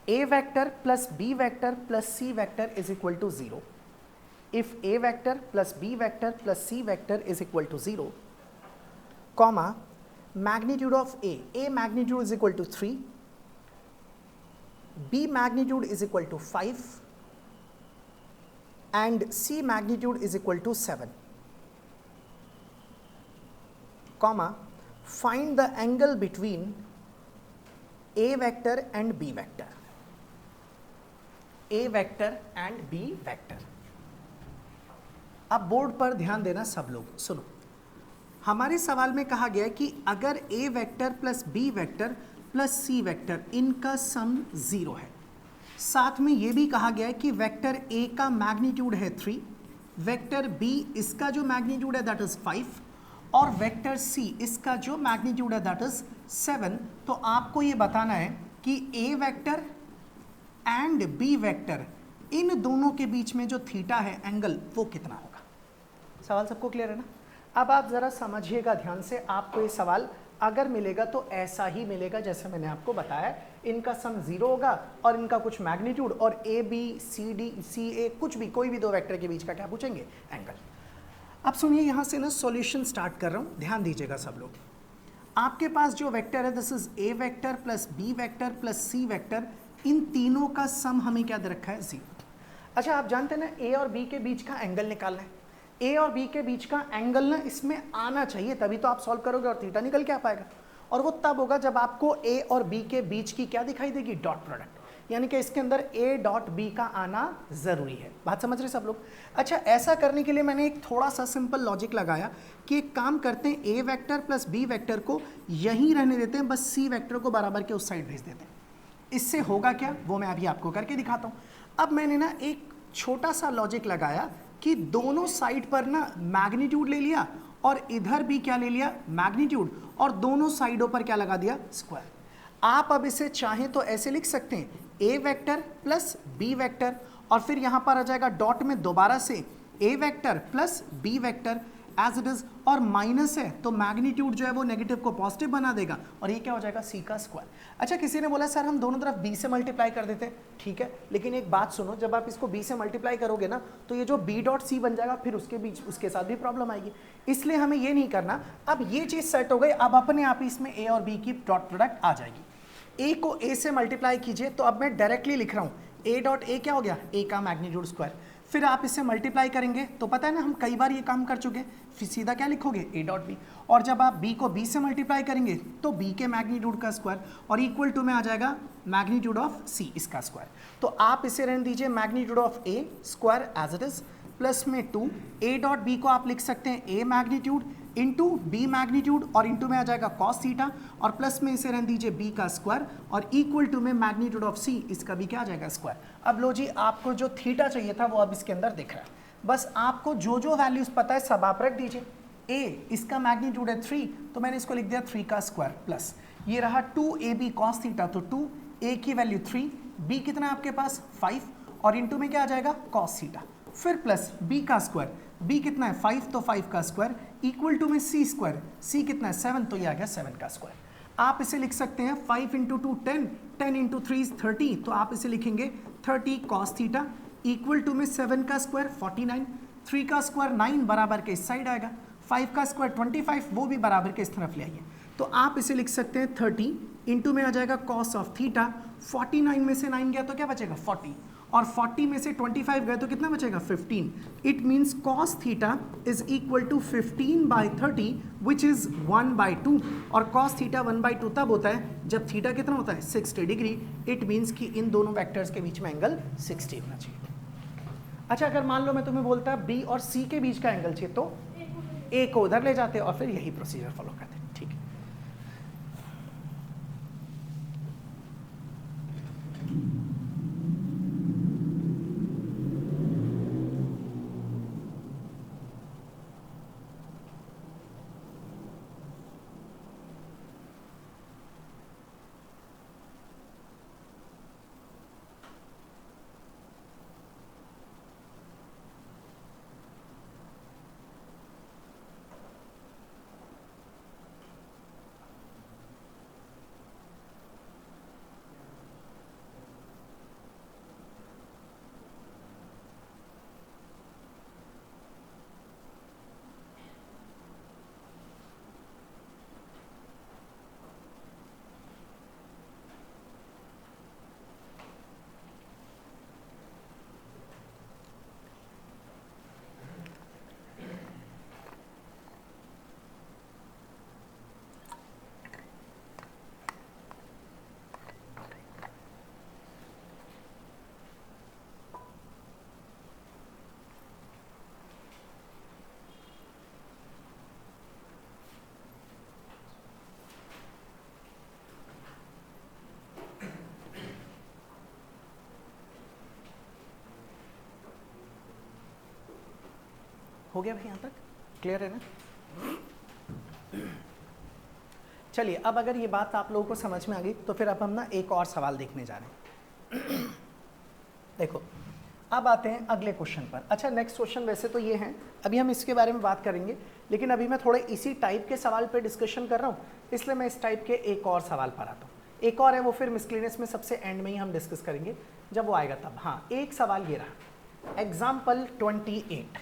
[SPEAKER 1] a vector plus b vector plus c vector is equal to 0, if a vector plus b vector plus c vector is equal to 0, comma, magnitude of a magnitude is equal to 3, b magnitude is equal to 5 and c magnitude is equal to 7, comma, find the angle between a vector and b vector, a vector and b vector। अब board पर ध्यान देना सब लोग, सुनो, हमारे सवाल में कहा गया कि अगर a vector plus b vector plus c vector इनका सम 0 है, साथ में ये भी कहा गया है कि वेक्टर a का मैग्नीट्यूड है 3, वेक्टर b इसका जो मैग्नीट्यूड है दैट इज 5 और वेक्टर c इसका जो मैग्नीट्यूड है दैट इज 7। तो आपको ये बताना है कि a vector and B vector इन दोनों के बीच में जो थीटा है एंगल वो कितना होगा। सवाल सबको क्लियर है ना? अब आप ज़रा समझिएगा ध्यान से, आपको ये सवाल अगर मिलेगा तो ऐसा ही मिलेगा जैसे मैंने आपको बताया, इनका सम 0 होगा और इनका कुछ मैग्नीट्यूड और ए बी सी डी सी ए कुछ भी, कोई भी दो वेक्टर के बीच का क्या पूछेंगे, एंगल। अब सुनिए, यहाँ से ना सॉल्यूशन स्टार्ट कर रहा हूँ, ध्यान दीजिएगा सब लोग। आपके पास जो वेक्टर है this is A vector plus B vector plus C vector, इन तीनों का सम हमें क्या दे रखा है, 0। अच्छा, आप जानते हैं ना ए और बी के बीच का एंगल निकालना है, ए और बी के बीच का एंगल ना इसमें आना चाहिए, तभी तो आप सॉल्व करोगे और थीटा निकल के आ पाएगा, और वो तब होगा जब आपको ए और बी के बीच की क्या दिखाई देगी, डॉट प्रोडक्ट, यानी कि इसके अंदर ए डॉट बी का आना ज़रूरी है। बात समझ रहे सब लोग? अच्छा, ऐसा करने के लिए मैंने एक थोड़ा सा सिंपल लॉजिक लगाया कि एक काम करते हैं, A vector plus B vector को यहीं रहने देते हैं, बस सी वेक्टर को बराबर के उस साइड भेज देते हैं। इससे होगा क्या, वो मैं अभी आपको करके दिखाता हूँ। अब मैंने ना एक छोटा सा लॉजिक लगाया कि दोनों साइड पर ना मैग्नीट्यूड ले लिया और इधर भी क्या ले लिया, मैग्नीट्यूड, और दोनों साइडों पर क्या लगा दिया, स्क्वायर। आप अब इसे चाहें तो ऐसे लिख सकते हैं, A vector plus B vector, और फिर यहाँ पर आ जाएगा डॉट में दोबारा से A vector plus B vector as it is, और माइनस है तो मैग्नीट्यूड जो है वो नेगेटिव को पॉजिटिव बना देगा, और ये क्या हो जाएगा, सी का स्क्वायर। अच्छा, किसी ने बोला सर हम दोनों तरफ b से मल्टीप्लाई कर देते हैं, ठीक है, लेकिन एक बात सुनो, जब आप इसको b से मल्टीप्लाई करोगे ना तो ये जो b डॉट सी बन जाएगा, फिर उसके बीच उसके साथ भी प्रॉब्लम आएगी, इसलिए हमें ये नहीं करना। अब ये चीज़ सेट हो गई, अब अपने आप ही इसमें a और b की डॉट प्रोडक्ट आ जाएगी। a को a से मल्टीप्लाई कीजिए, तो अब मैं डायरेक्टली लिख रहा हूँ a डॉट a क्या हो गया, a का मैग्नीट्यूड स्क्वायर, फिर आप इसे मल्टीप्लाई करेंगे तो पता है ना हम कई बार ये काम कर चुके, फिर सीधा क्या लिखोगे, a डॉट बी, और जब आप b को b से मल्टीप्लाई करेंगे तो b के मैग्नीट्यूड का स्क्वायर, और इक्वल टू में आ जाएगा मैग्नीट्यूड ऑफ c इसका स्क्वायर। तो आप इसे रहने दीजिए magnitude of a square as it is, plus में 2 a डॉट b को आप लिख सकते हैं a magnitude into b magnitude, और इंटू में आ जाएगा कॉस थीटा, और प्लस में इसे रहने दीजिए b का स्क्वायर, और इक्वल टू में मैग्नीट्यूड ऑफ c, इसका भी क्या आ जाएगा, स्क्वायर। अब लो जी, आपको जो थीटा चाहिए था वो अब इसके अंदर दिख रहा है, बस आपको जो जो वैल्यूज पता है सब आप रख दीजिए। a इसका मैग्नीट्यूड है 3, तो मैंने इसको लिख दिया 3 का स्क्वायर, प्लस ये रहा 2ab cos थीटा, तो 2 a की वैल्यू 3, b कितना है आपके पास 5, और इंटू में क्या आ जाएगा, cos थीटा, फिर प्लस b का स्क्वायर, b कितना है 5, तो 5 का स्क्वायर, इक्वल टू में c स्क्वायर, c कितना है 7, तो ये आ गया 7 का स्क्वायर। आप इसे लिख सकते हैं 5 इंटू 2 10, 10 इंटू 3 30, तो आप इसे लिखेंगे 30 cos थीटा, इक्वल टू में 7 का स्क्वायर 49, 3 का स्क्वायर 9 बराबर के इस साइड आएगा, 5 का स्क्वायर 25, वो भी बराबर के इस तरफ ले आइए, तो आप इसे लिख सकते हैं 30 इंटू में आ जाएगा कॉस ऑफ थीटा, 49 में से 9 गया तो क्या बचेगा 40, और 40 में से 25 गए तो कितना बचेगा 15। It means cos theta is equal to 15/30 which is 1/2, और कॉस थीटा 1/2 तब होता है जब थीटा कितना होता है 60 डिग्री। इट मीन्स कि इन दोनों वेक्टर्स के बीच में एंगल 60 होना चाहिए। अच्छा, अगर मान लो मैं तुम्हें बोलता बी और सी के बीच का एंगल चाहिए तो ए को उधर ले जाते और फिर यही प्रोसीजर फॉलो करते, ठीक है। हो गया भाई, यहाँ तक क्लियर है ना? चलिए, अब अगर ये बात आप लोगों को समझ में आ गई तो फिर अब हम ना एक और सवाल देखने जा रहे हैं। देखो, अब आते हैं अगले क्वेश्चन पर। अच्छा, नेक्स्ट क्वेश्चन वैसे तो ये है, अभी हम इसके बारे में बात करेंगे, लेकिन अभी मैं थोड़े इसी टाइप के सवाल पे डिस्कशन कर रहा हूँ, इसलिए मैं इस टाइप के एक और सवाल पर आता हूँ। एक और है, वो फिर मिसक्लेनियस में सबसे एंड में ही हम डिस्कस करेंगे, जब वो आएगा तब। हाँ, एक सवाल ये रहा, एग्जाम्पल 28,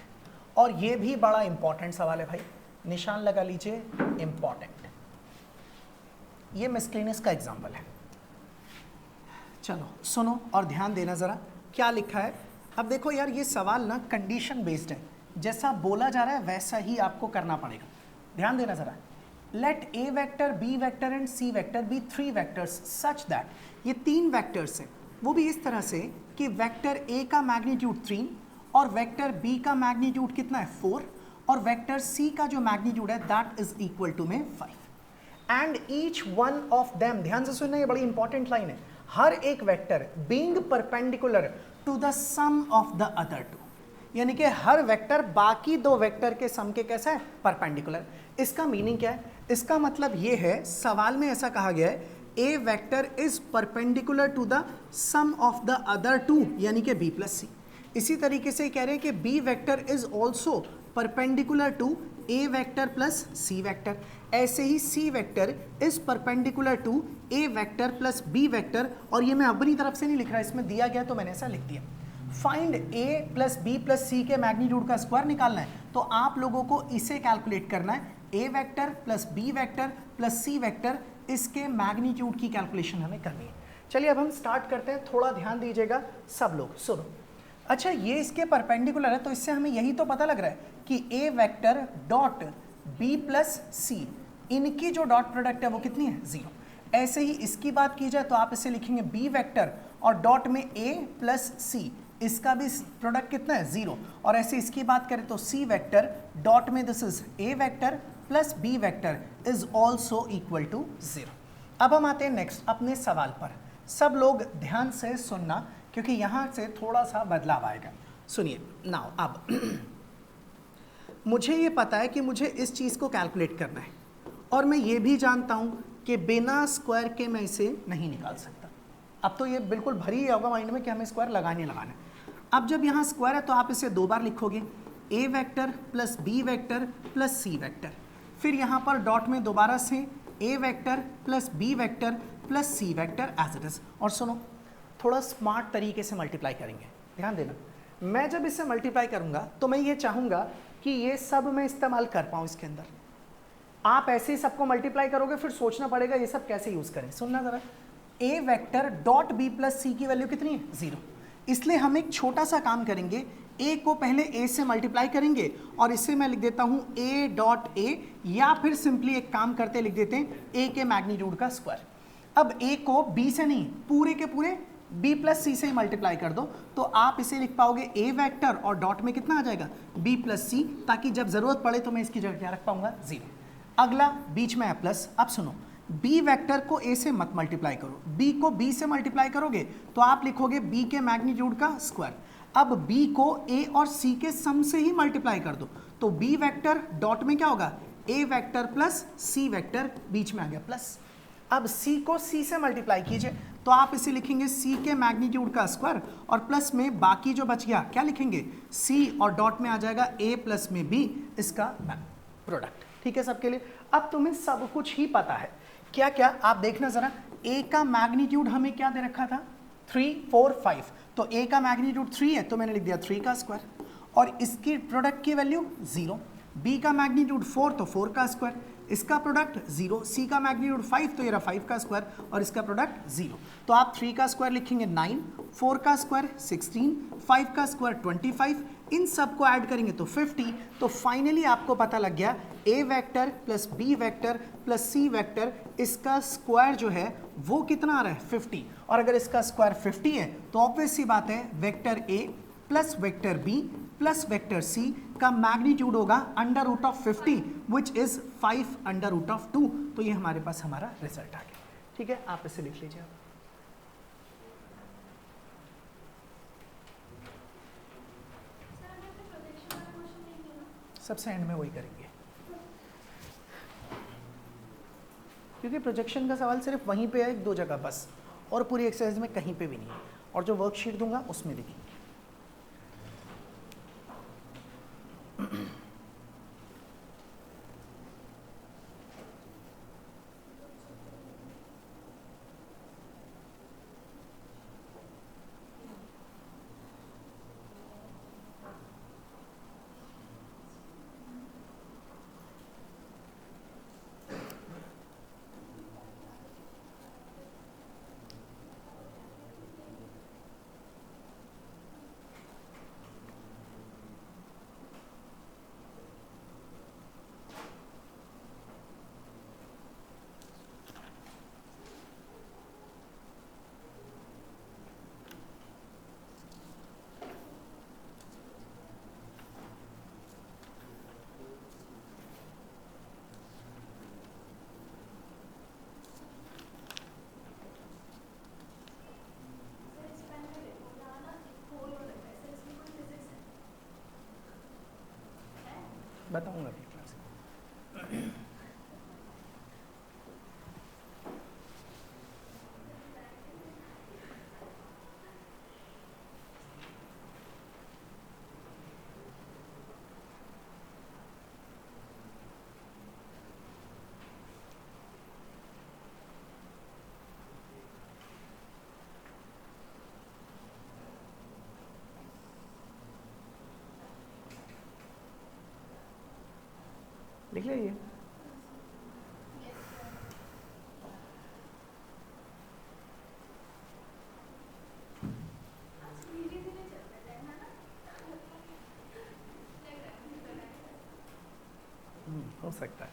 [SPEAKER 1] और ये भी बड़ा इंपॉर्टेंट सवाल है भाई, निशान लगा लीजिए, इंपॉर्टेंट। ये मिसक्लेनियस का एग्जाम्पल है। चलो सुनो और ध्यान देना ज़रा, क्या लिखा है। अब देखो यार, ये सवाल ना कंडीशन बेस्ड है, जैसा बोला जा रहा है वैसा ही आपको करना पड़ेगा। ध्यान देना ज़रा। Let a vector, B vector and c vector be 3 vectors such that, ये 3 वेक्टर्स हैं, वो भी इस तरह से कि वेक्टर ए का मैग्नीट्यूड 3 और वेक्टर बी का मैग्नीट्यूड कितना है 4 और वेक्टर सी का जो मैग्नीट्यूड है दैट इज इक्वल टू में 5 and each one of them, ध्यान से सुनना, ये बड़ी इंपॉर्टेंट लाइन है, हर एक vector being perpendicular to the sum of the other two, यानी कि हर वेक्टर बाकी दो वेक्टर के सम के कैसा है, परपेंडिकुलर। इसका मीनिंग क्या है? इसका मतलब ये है, सवाल में ऐसा कहा गया है, A vector is perpendicular to the sum of the other two, यानी कि बी प्लस सी। इसी तरीके से कह रहे हैं कि B vector is also perpendicular to A vector plus C vector, ऐसे ही C vector is perpendicular to A vector plus B vector. और ये मैं अपनी तरफ से नहीं लिख रहा, इसमें दिया गया तो मैंने ऐसा लिख दिया। फाइंड ए प्लस बी प्लस सी के मैग्नीट्यूड का स्क्वायर निकालना है, तो आप लोगों को इसे कैलकुलेट करना है, A vector plus B vector plus C vector, इसके मैग्नीट्यूड की कैलकुलेशन हमें करनी है। चलिए अब हम स्टार्ट करते हैं, थोड़ा ध्यान दीजिएगा सब लोग, सुनो। अच्छा, ये इसके परपेंडिकुलर है, तो इससे हमें यही तो पता लग रहा है कि A vector dot b plus सी, इनकी जो डॉट प्रोडक्ट है वो कितनी है, 0। ऐसे ही इसकी बात की जाए तो आप इसे लिखेंगे बी वेक्टर और डॉट में ए प्लस सी, इसका भी प्रोडक्ट कितना है, 0। और ऐसे इसकी बात करें तो सी वेक्टर डॉट में this is A vector plus B vector is also equal to 0। अब हम आते हैं नेक्स्ट अपने सवाल पर। सब लोग ध्यान से सुनना, क्योंकि यहाँ से थोड़ा सा बदलाव आएगा। सुनिए नाउ, अब मुझे ये पता है कि मुझे इस चीज़ को कैलकुलेट करना है, और मैं ये भी जानता हूँ कि बिना स्क्वायर के मैं इसे नहीं निकाल सकता। अब तो ये बिल्कुल भरी होगा माइंड में कि हमें स्क्वायर लगाने लगाना है। अब जब यहाँ स्क्वायर है तो आप इसे 2 बार लिखोगे, A vector plus B vector plus C vector, फिर यहाँ पर डॉट में दोबारा से A vector plus B vector plus C vector as it is. और सुनो, थोड़ा स्मार्ट तरीके से मल्टीप्लाई करेंगे, ध्यान देना। मैं जब इसे मल्टीप्लाई करूंगा तो मैं ये चाहूंगा कि ये सब मैं इस्तेमाल कर पाऊँ इसके अंदर। आप ऐसे ही सबको मल्टीप्लाई करोगे, फिर सोचना पड़ेगा ये सब कैसे यूज करें। सुनना जरा, ए वेक्टर डॉट बी प्लस सी की वैल्यू कितनी है, 0। इसलिए हम एक छोटा सा काम करेंगे, ए को पहले ए से मल्टीप्लाई करेंगे और इसे मैं लिख देता हूं ए डॉट ए, या फिर सिंपली एक काम करते लिख देते हैं ए के मैग्नीट्यूड का स्क्वायर। अब ए को बी से नहीं, पूरे के पूरे b प्लस सी से ही मल्टीप्लाई कर दो, तो आप इसे लिख पाओगे a वेक्टर और डॉट में कितना आ जाएगा, b प्लस सी, ताकि जब जरूरत पड़े तो मैं इसकी जगह क्या रख पाऊंगा, 0। अगला बीच में है प्लस। अब सुनो, b वेक्टर को a से मत मल्टीप्लाई करो, b को b से मल्टीप्लाई करोगे तो आप लिखोगे b के मैग्नीट्यूड का स्क्वायर। अब b को a और c के सम से ही मल्टीप्लाई कर दो, तो b वेक्टर डॉट में क्या होगा, a vector plus c vector, बीच में आ गया प्लस। अब c को c से मल्टीप्लाई कीजिए, तो आप इसे लिखेंगे c के मैग्नीट्यूड का स्क्वायर और प्लस में बाकी जो बच गया क्या लिखेंगे, c, और डॉट में आ जाएगा a प्लस में b, इसका प्रोडक्ट। ठीक है सबके लिए? अब तुम्हें सब कुछ ही पता है, क्या क्या आप देखना जरा। a का मैग्नीट्यूड हमें क्या दे रखा था, 3, 4, 5, तो a का मैग्नीट्यूड 3 है तो मैंने लिख दिया 3 का स्क्वायर, और इसकी प्रोडक्ट की वैल्यू 0। b का मैग्नीट्यूड 4 तो 4 का स्क्वायर, इसका प्रोडक्ट 0। c का मैग्नीट्यूड 5 तो ये रहा 5 का स्क्वायर, और इसका प्रोडक्ट 0। तो आप 3 का स्क्वायर लिखेंगे 9, 4 का स्क्वायर 16, 5 का स्क्वायर 25, इन सब को ऐड करेंगे तो 50। तो फाइनली आपको पता लग गया a vector plus b vector plus c vector, इसका स्क्वायर जो है वो कितना आ रहा है, 50। और अगर इसका स्क्वायर 50 है तो ऑब्वियस सी बात है vector a plus vector b plus vector c का मैग्नीट्यूड होगा under root of 50 which is 5 under root of 2। तो ये हमारे पास हमारा रिजल्ट आ गया। ठीक है, आप इसे लिख लीजिए। सबसे एंड में वही करेंगे, क्योंकि प्रोजेक्शन का सवाल सिर्फ वहीं पे है, एक दो जगह बस, और पूरी एक्सरसाइज में कहीं पे भी नहीं है, और जो वर्कशीट दूंगा उसमें देखेंगे। बताऊंगा अभी क्लास में। लिख लीजिए। हो सकता है।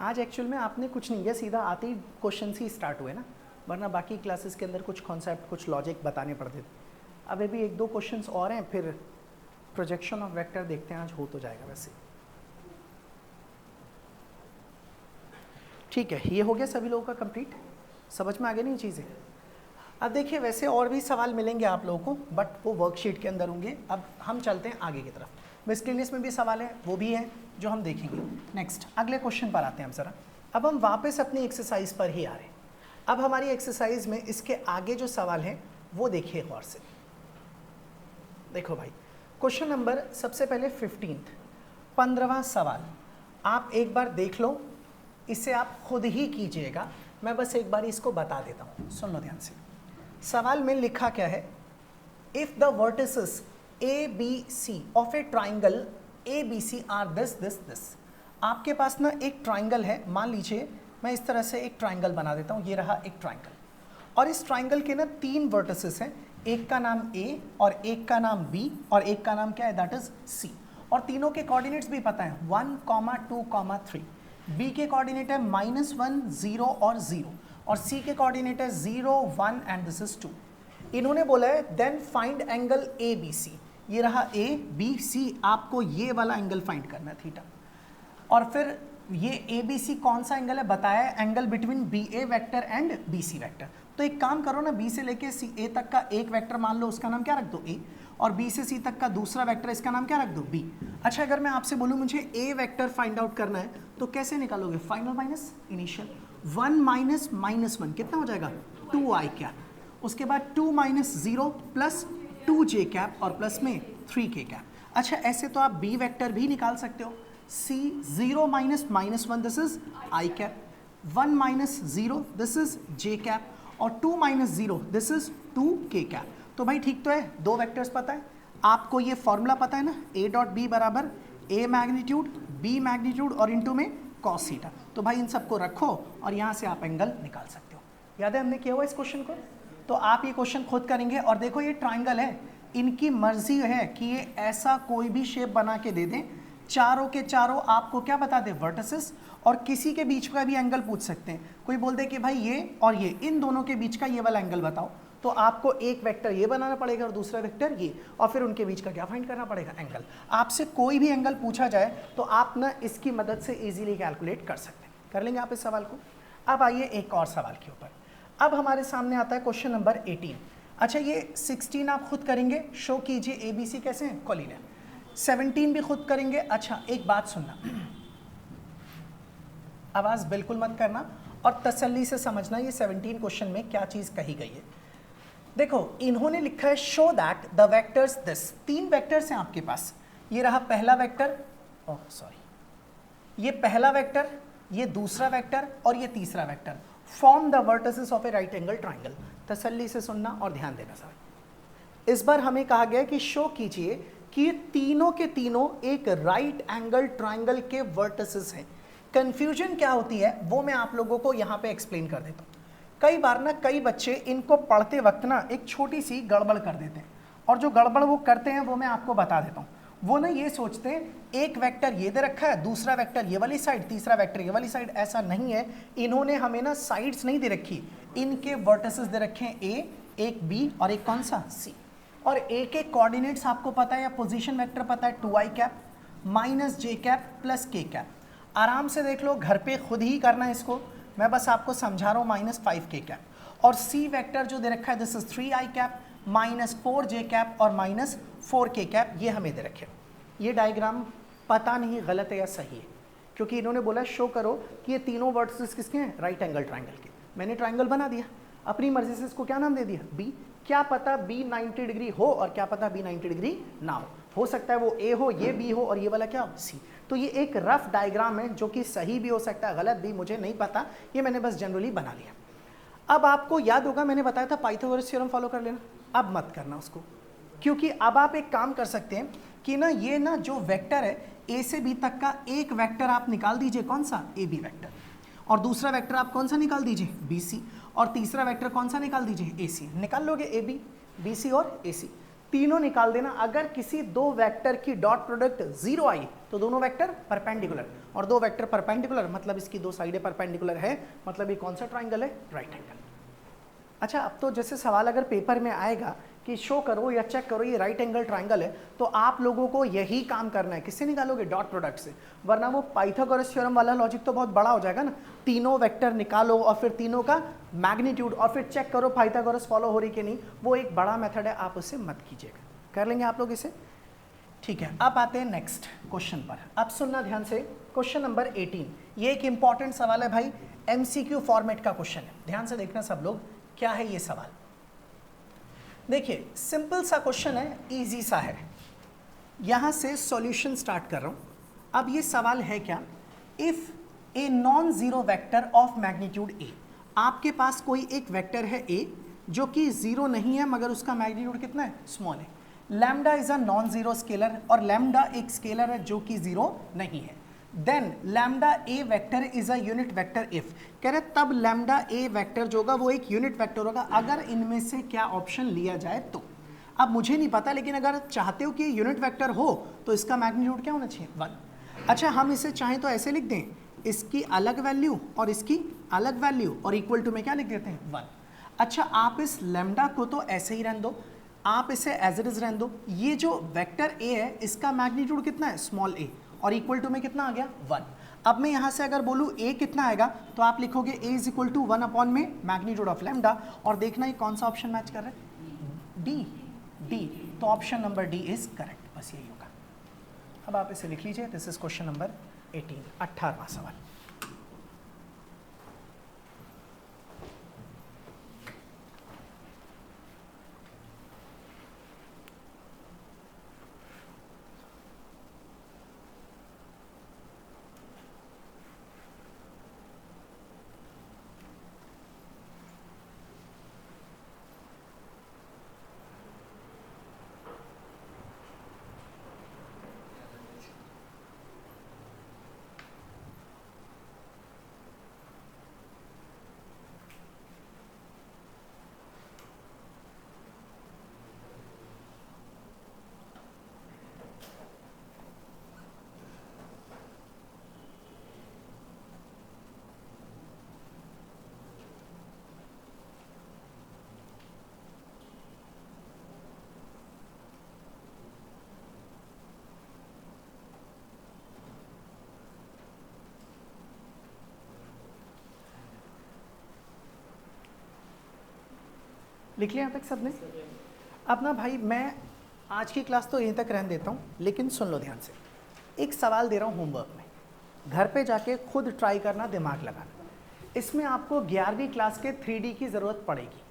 [SPEAKER 1] आज एक्चुअल में आपने कुछ नहीं किया, सीधा आते ही क्वेश्चन ही स्टार्ट हुए ना, वरना बाकी क्लासेस के अंदर कुछ कॉन्सेप्ट कुछ लॉजिक बताने पड़ते थे। अब अभी एक दो क्वेश्चंस और हैं, फिर प्रोजेक्शन ऑफ वेक्टर देखते हैं, आज हो तो जाएगा वैसे। ठीक है, ये हो गया सभी लोगों का कंप्लीट, समझ में आ गई नहीं चीज़ें। अब देखिए वैसे और भी सवाल मिलेंगे आप लोगों को, बट वो वर्कशीट के अंदर होंगे। अब हम चलते हैं आगे की तरफ। मिसलेनियस में भी सवाल है, वो भी है जो हम देखेंगे। नेक्स्ट अगले क्वेश्चन पर आते हैं हम ज़रा। अब हम वापस अपनी एक्सरसाइज पर ही आ रहे हैं। अब हमारी एक्सरसाइज में इसके आगे जो सवाल हैं वो देखिए गौर से। देखो भाई, क्वेश्चन नंबर सबसे पहले 15वां सवाल आप एक बार देख लो, इसे आप खुद ही कीजिएगा, मैं बस एक बार इसको बता देता हूँ, सुन लो ध्यान से। सवाल में लिखा क्या है, if the vertices A B C of a triangle A B C are this this this. आपके पास ना एक ट्राइंगल है, मान लीजिए मैं इस तरह से एक ट्राइंगल बना देता हूँ, ये रहा एक ट्राइंगल, और इस ट्राइंगल के ना 3 वर्टिसेस हैं, एक का नाम ए और एक का नाम बी और एक का नाम क्या है, दैट इज सी, और तीनों के कोऑर्डिनेट्स भी पता है 1, 2, 3। बी के कोऑर्डिनेट है -1, 0 और 0, और सी के कोऑर्डिनेट है 0, 1 एंड दिस इज 2। इन्होंने बोला है then find angle A B C, ये रहा ए बी सी, आपको ये वाला एंगल फाइंड करना है थीटा, और फिर ये ए बी सी कौन सा एंगल है बताया, angle between B A vector and B C vector. तो एक काम करो ना, बी से लेके सी ए तक का एक वेक्टर मान लो, उसका नाम क्या रख दो ए, और बी से सी तक का दूसरा वेक्टर, इसका नाम क्या रख दो बी। अच्छा, अगर मैं आपसे बोलूँ मुझे ए वेक्टर फाइंड आउट करना है तो कैसे निकालोगे, फाइनल माइनस इनिशियल, 1 माइनस -1 कितना हो जाएगा 2i कैप, उसके बाद 2 माइनस 0 प्लस 2j कैप और प्लस में 3k कैप। अच्छा, ऐसे तो आप बी वेक्टर भी निकाल सकते हो, c 0 minus -1 this is i cap, 1 minus 0 this is j cap, और 2 minus 0 this is 2k cap. तो भाई ठीक तो है, दो वेक्टर्स पता है आपको, ये फॉर्मूला पता है ना, a डॉट बी बराबर a मैग्नीट्यूड b मैग्नीट्यूड और इनटू में cos थीटा। तो भाई इन सबको रखो और यहाँ से आप एंगल निकाल सकते हो। याद है हमने किया हुआ इस क्वेश्चन को, तो आप ये क्वेश्चन खुद करेंगे। और देखो ये ट्राइंगल है, इनकी मर्जी है कि ये ऐसा कोई भी शेप बना के दे दें, चारों के चारों आपको क्या बता दें, वर्टिसेस, और किसी के बीच का भी एंगल पूछ सकते हैं। कोई बोल दे कि भाई ये और ये, इन दोनों के बीच का ये वाला एंगल बताओ, तो आपको एक वेक्टर ये बनाना पड़ेगा और दूसरा वेक्टर ये, और फिर उनके बीच का क्या फाइंड करना पड़ेगा, एंगल। आपसे कोई भी एंगल पूछा जाए तो आप ना इसकी मदद से इजीली कैलकुलेट कर सकते हैं। कर लेंगे आप इस सवाल को। अब आइए एक और सवाल के ऊपर। अब हमारे सामने आता है क्वेश्चन नंबर 18। अच्छा ये 16 आप खुद करेंगे, शो कीजिए ABC कैसे हैं, कोलिनियर। 17 भी खुद करेंगे। अच्छा एक बात सुनना, आवाज़ बिल्कुल मत करना और तसल्ली से समझना ये 17 क्वेश्चन में क्या चीज़ कही गई है। देखो इन्होंने लिखा है show that the vectors this, 3 vectors हैं आपके पास। ये रहा पहला वेक्टर, ओह सॉरी, ये पहला वेक्टर, ये दूसरा वेक्टर और ये तीसरा vector form the vertices of A right angle triangle. तसल्ली से सुनना और ध्यान देना सर। इस बार हमें कहा गया कि शो कीजिए कि ये तीनों के तीनों एक राइट एंगल ट्राइंगल के वर्टिसेस हैं। कंफ्यूजन क्या होती है वो मैं आप लोगों को यहाँ पे एक्सप्लेन कर देता हूँ। कई बार ना कई बच्चे इनको पढ़ते वक्त ना एक छोटी सी गड़बड़ कर देते हैं, और जो गड़बड़ वो करते हैं वो मैं आपको बता देता हूँ। वो ना ये सोचते हैं एक वेक्टर ये दे रखा है, दूसरा वेक्टर ये वाली साइड, तीसरा वेक्टर ये वाली साइड। ऐसा नहीं है, इन्होंने हमें ना साइड्स नहीं दे रखी, इनके वर्टिसेस दे रखे हैं ए, एक बी और एक कौन सा सी। और ए के कोऑर्डिनेट्स आपको पता है या पोजीशन वेक्टर पता है, 2i कैप माइनस जे कैप प्लस के कैप। आराम से देख लो, घर पे खुद ही करना है इसको, मैं बस आपको समझा रहा हूँ, -5k कैप। और सी वेक्टर जो दे रखा है this is 3i cap -4j cap और -4k कैप, ये हमें दे रखे। ये डायग्राम पता नहीं गलत है या सही है, क्योंकि इन्होंने बोला शो करो कि ये तीनों वर्टिसेस किसके हैं, राइट एंगल ट्राइंगल के। मैंने ट्राइंगल बना दिया, अपनी मर्जी से इसको क्या नाम दे दिया, बी। क्या पता बी 90 डिग्री हो और क्या पता बी 90 डिग्री ना हो सकता है वो ए हो, ये बी हो और ये वाला क्या हो, सी। तो ये एक रफ डायग्राम है जो कि सही भी हो सकता है, गलत भी, मुझे नहीं पता, ये मैंने बस जनरली बना लिया। अब आपको याद होगा मैंने बताया था पाइथागोरस थ्योरम फॉलो कर लेना, अब मत करना उसको, क्योंकि अब आप एक काम कर सकते हैं कि ना ये ना जो वेक्टर है ए से बी तक का एक वेक्टर आप निकाल दीजिए, कौन सा, ए बी वेक्टर, और दूसरा वेक्टर आप कौन सा निकाल दीजिए, बी सी, और तीसरा वेक्टर कौन सा निकाल दीजिए, ए सी। निकाल लोगे ए बी, बी सी और ए सी, तीनों निकाल देना। अगर किसी दो वेक्टर की डॉट प्रोडक्ट 0 आई तो दोनों वेक्टर परपेंडिकुलर, और दो वेक्टर परपेंडिकुलर मतलब इसकी दो साइडें परपेंडिकुलर है, मतलब ये कौन सा ट्राइंगल है, राइट एंगल। अच्छा अब तो जैसे सवाल अगर पेपर में आएगा कि शो करो या चेक करो ये राइट एंगल ट्राइंगल है, तो आप लोगों को यही काम करना है। किससे निकालोगे, डॉट प्रोडक्ट से, वरना वो पाइथागोरस थ्योरम वाला लॉजिक तो बहुत बड़ा हो जाएगा ना। तीनों वेक्टर निकालो और फिर तीनों का मैग्नीट्यूड और फिर चेक करो पाइथागोरस फॉलो हो रही कि नहीं, वो एक बड़ा मेथड है, आप उससे मत कीजिएगा। कर लेंगे आप लोग इसे, ठीक है। अब आते हैं नेक्स्ट क्वेश्चन पर। अब सुनना ध्यान से, क्वेश्चन नंबर 18, ये एक इंपॉर्टेंट सवाल है भाई, MCQ फॉर्मेट का क्वेश्चन है, ध्यान से देखना सब लोग। क्या है ये सवाल, देखिए सिंपल सा क्वेश्चन है, इजी सा है। यहां से सॉल्यूशन स्टार्ट कर रहा हूं। अब ये सवाल है क्या, if a non zero vector of magnitude ए, आपके पास कोई एक वेक्टर है ए जो कि जीरो नहीं है मगर उसका मैग्नीट्यूड कितना है, स्मॉल है। Lambda is a non zero scalar, और लैम्डा एक स्केलर है जो कि जीरो नहीं है। Then lambda A vector is a unit vector if, कह रहे तब लैम्डा ए वेक्टर जो होगा वो एक यूनिट वेक्टर होगा अगर इनमें से क्या ऑप्शन लिया जाए तो। अब मुझे नहीं पता, लेकिन अगर चाहते हो कि यूनिट वेक्टर हो तो इसका मैग्नीट्यूड क्या होना चाहिए, 1। अच्छा हम इसे चाहें तो ऐसे लिख दें, इसकी अलग वैल्यू और इसकी अलग वैल्यू और इक्वल टू में क्या लिख देते हैं, 1। अच्छा आप इस लैम्डा को तो ऐसे ही रहने दो, आप इसे एज इट इज रहने दो। ये जो वेक्टर ए है इसका मैग्नीट्यूड कितना है, स्मॉल ए, और इक्वल टू में कितना आ गया, 1। अब मैं यहाँ से अगर बोलूँ a कितना आएगा तो आप लिखोगे a is equal to 1 upon में मैग्नीट्यूड ऑफ लैम्डा, और देखना ये कौन सा ऑप्शन मैच कर रहा है, डी। तो option number D is correct, बस यही होगा। अब आप इसे लिख लीजिए, दिस इज क्वेश्चन नंबर 18, 18वां सवाल। लिख लिया यहाँ तक सबने? अब ना भाई मैं आज की क्लास तो यहीं तक रहने देता हूँ, लेकिन सुन लो ध्यान से। एक सवाल दे रहा हूँ होमवर्क में, घर पे जाके खुद ट्राई करना, दिमाग लगाना। इसमें आपको 11वीं क्लास के 3D की ज़रूरत पड़ेगी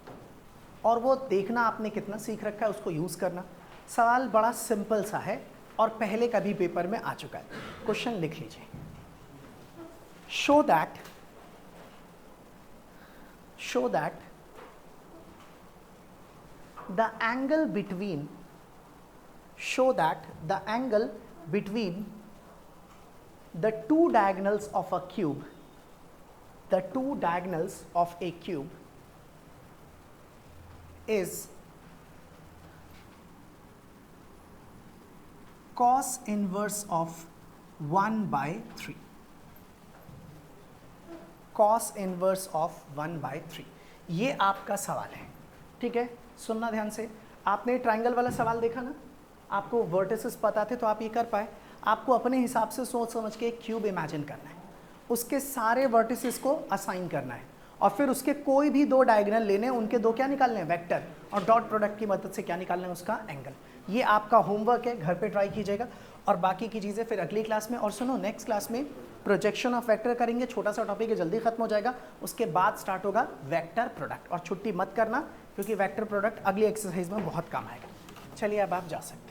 [SPEAKER 1] और वो देखना आपने कितना सीख रखा है, उसको यूज़ करना। सवाल बड़ा सिंपल सा है और पहले कभी पेपर में आ चुका है। क्वेश्चन लिख लीजिए। Show that the angle between the two diagonals of a cube is cos inverse of 1/3. cos inverse of 1/3 ये आपका सवाल है, ठीक है? सुनना ध्यान से। आपने ट्रायंगल वाला सवाल देखा ना, आपको वर्टिसेस पता थे तो आप ये कर पाए। आपको अपने हिसाब से सोच समझ के एक क्यूब इमेजिन करना है, उसके सारे वर्टिसेस को असाइन करना है और फिर उसके कोई भी दो डायगोनल लेने हैं, उनके दो क्या निकालने हैं, वेक्टर, और डॉट प्रोडक्ट की मदद से क्या निकालना है, उसका एंगल। ये आपका होमवर्क है, घर पे ट्राई कीजिएगा और बाकी की चीज़ें फिर अगली क्लास में। और सुनो, नेक्स्ट क्लास में प्रोजेक्शन ऑफ वेक्टर करेंगे, छोटा सा टॉपिक है, जल्दी खत्म हो जाएगा। उसके बाद स्टार्ट होगा वेक्टर प्रोडक्ट, और छुट्टी मत करना क्योंकि वेक्टर प्रोडक्ट अगली एक्सरसाइज में बहुत काम आएगा। चलिए अब आप जा सकते हैं।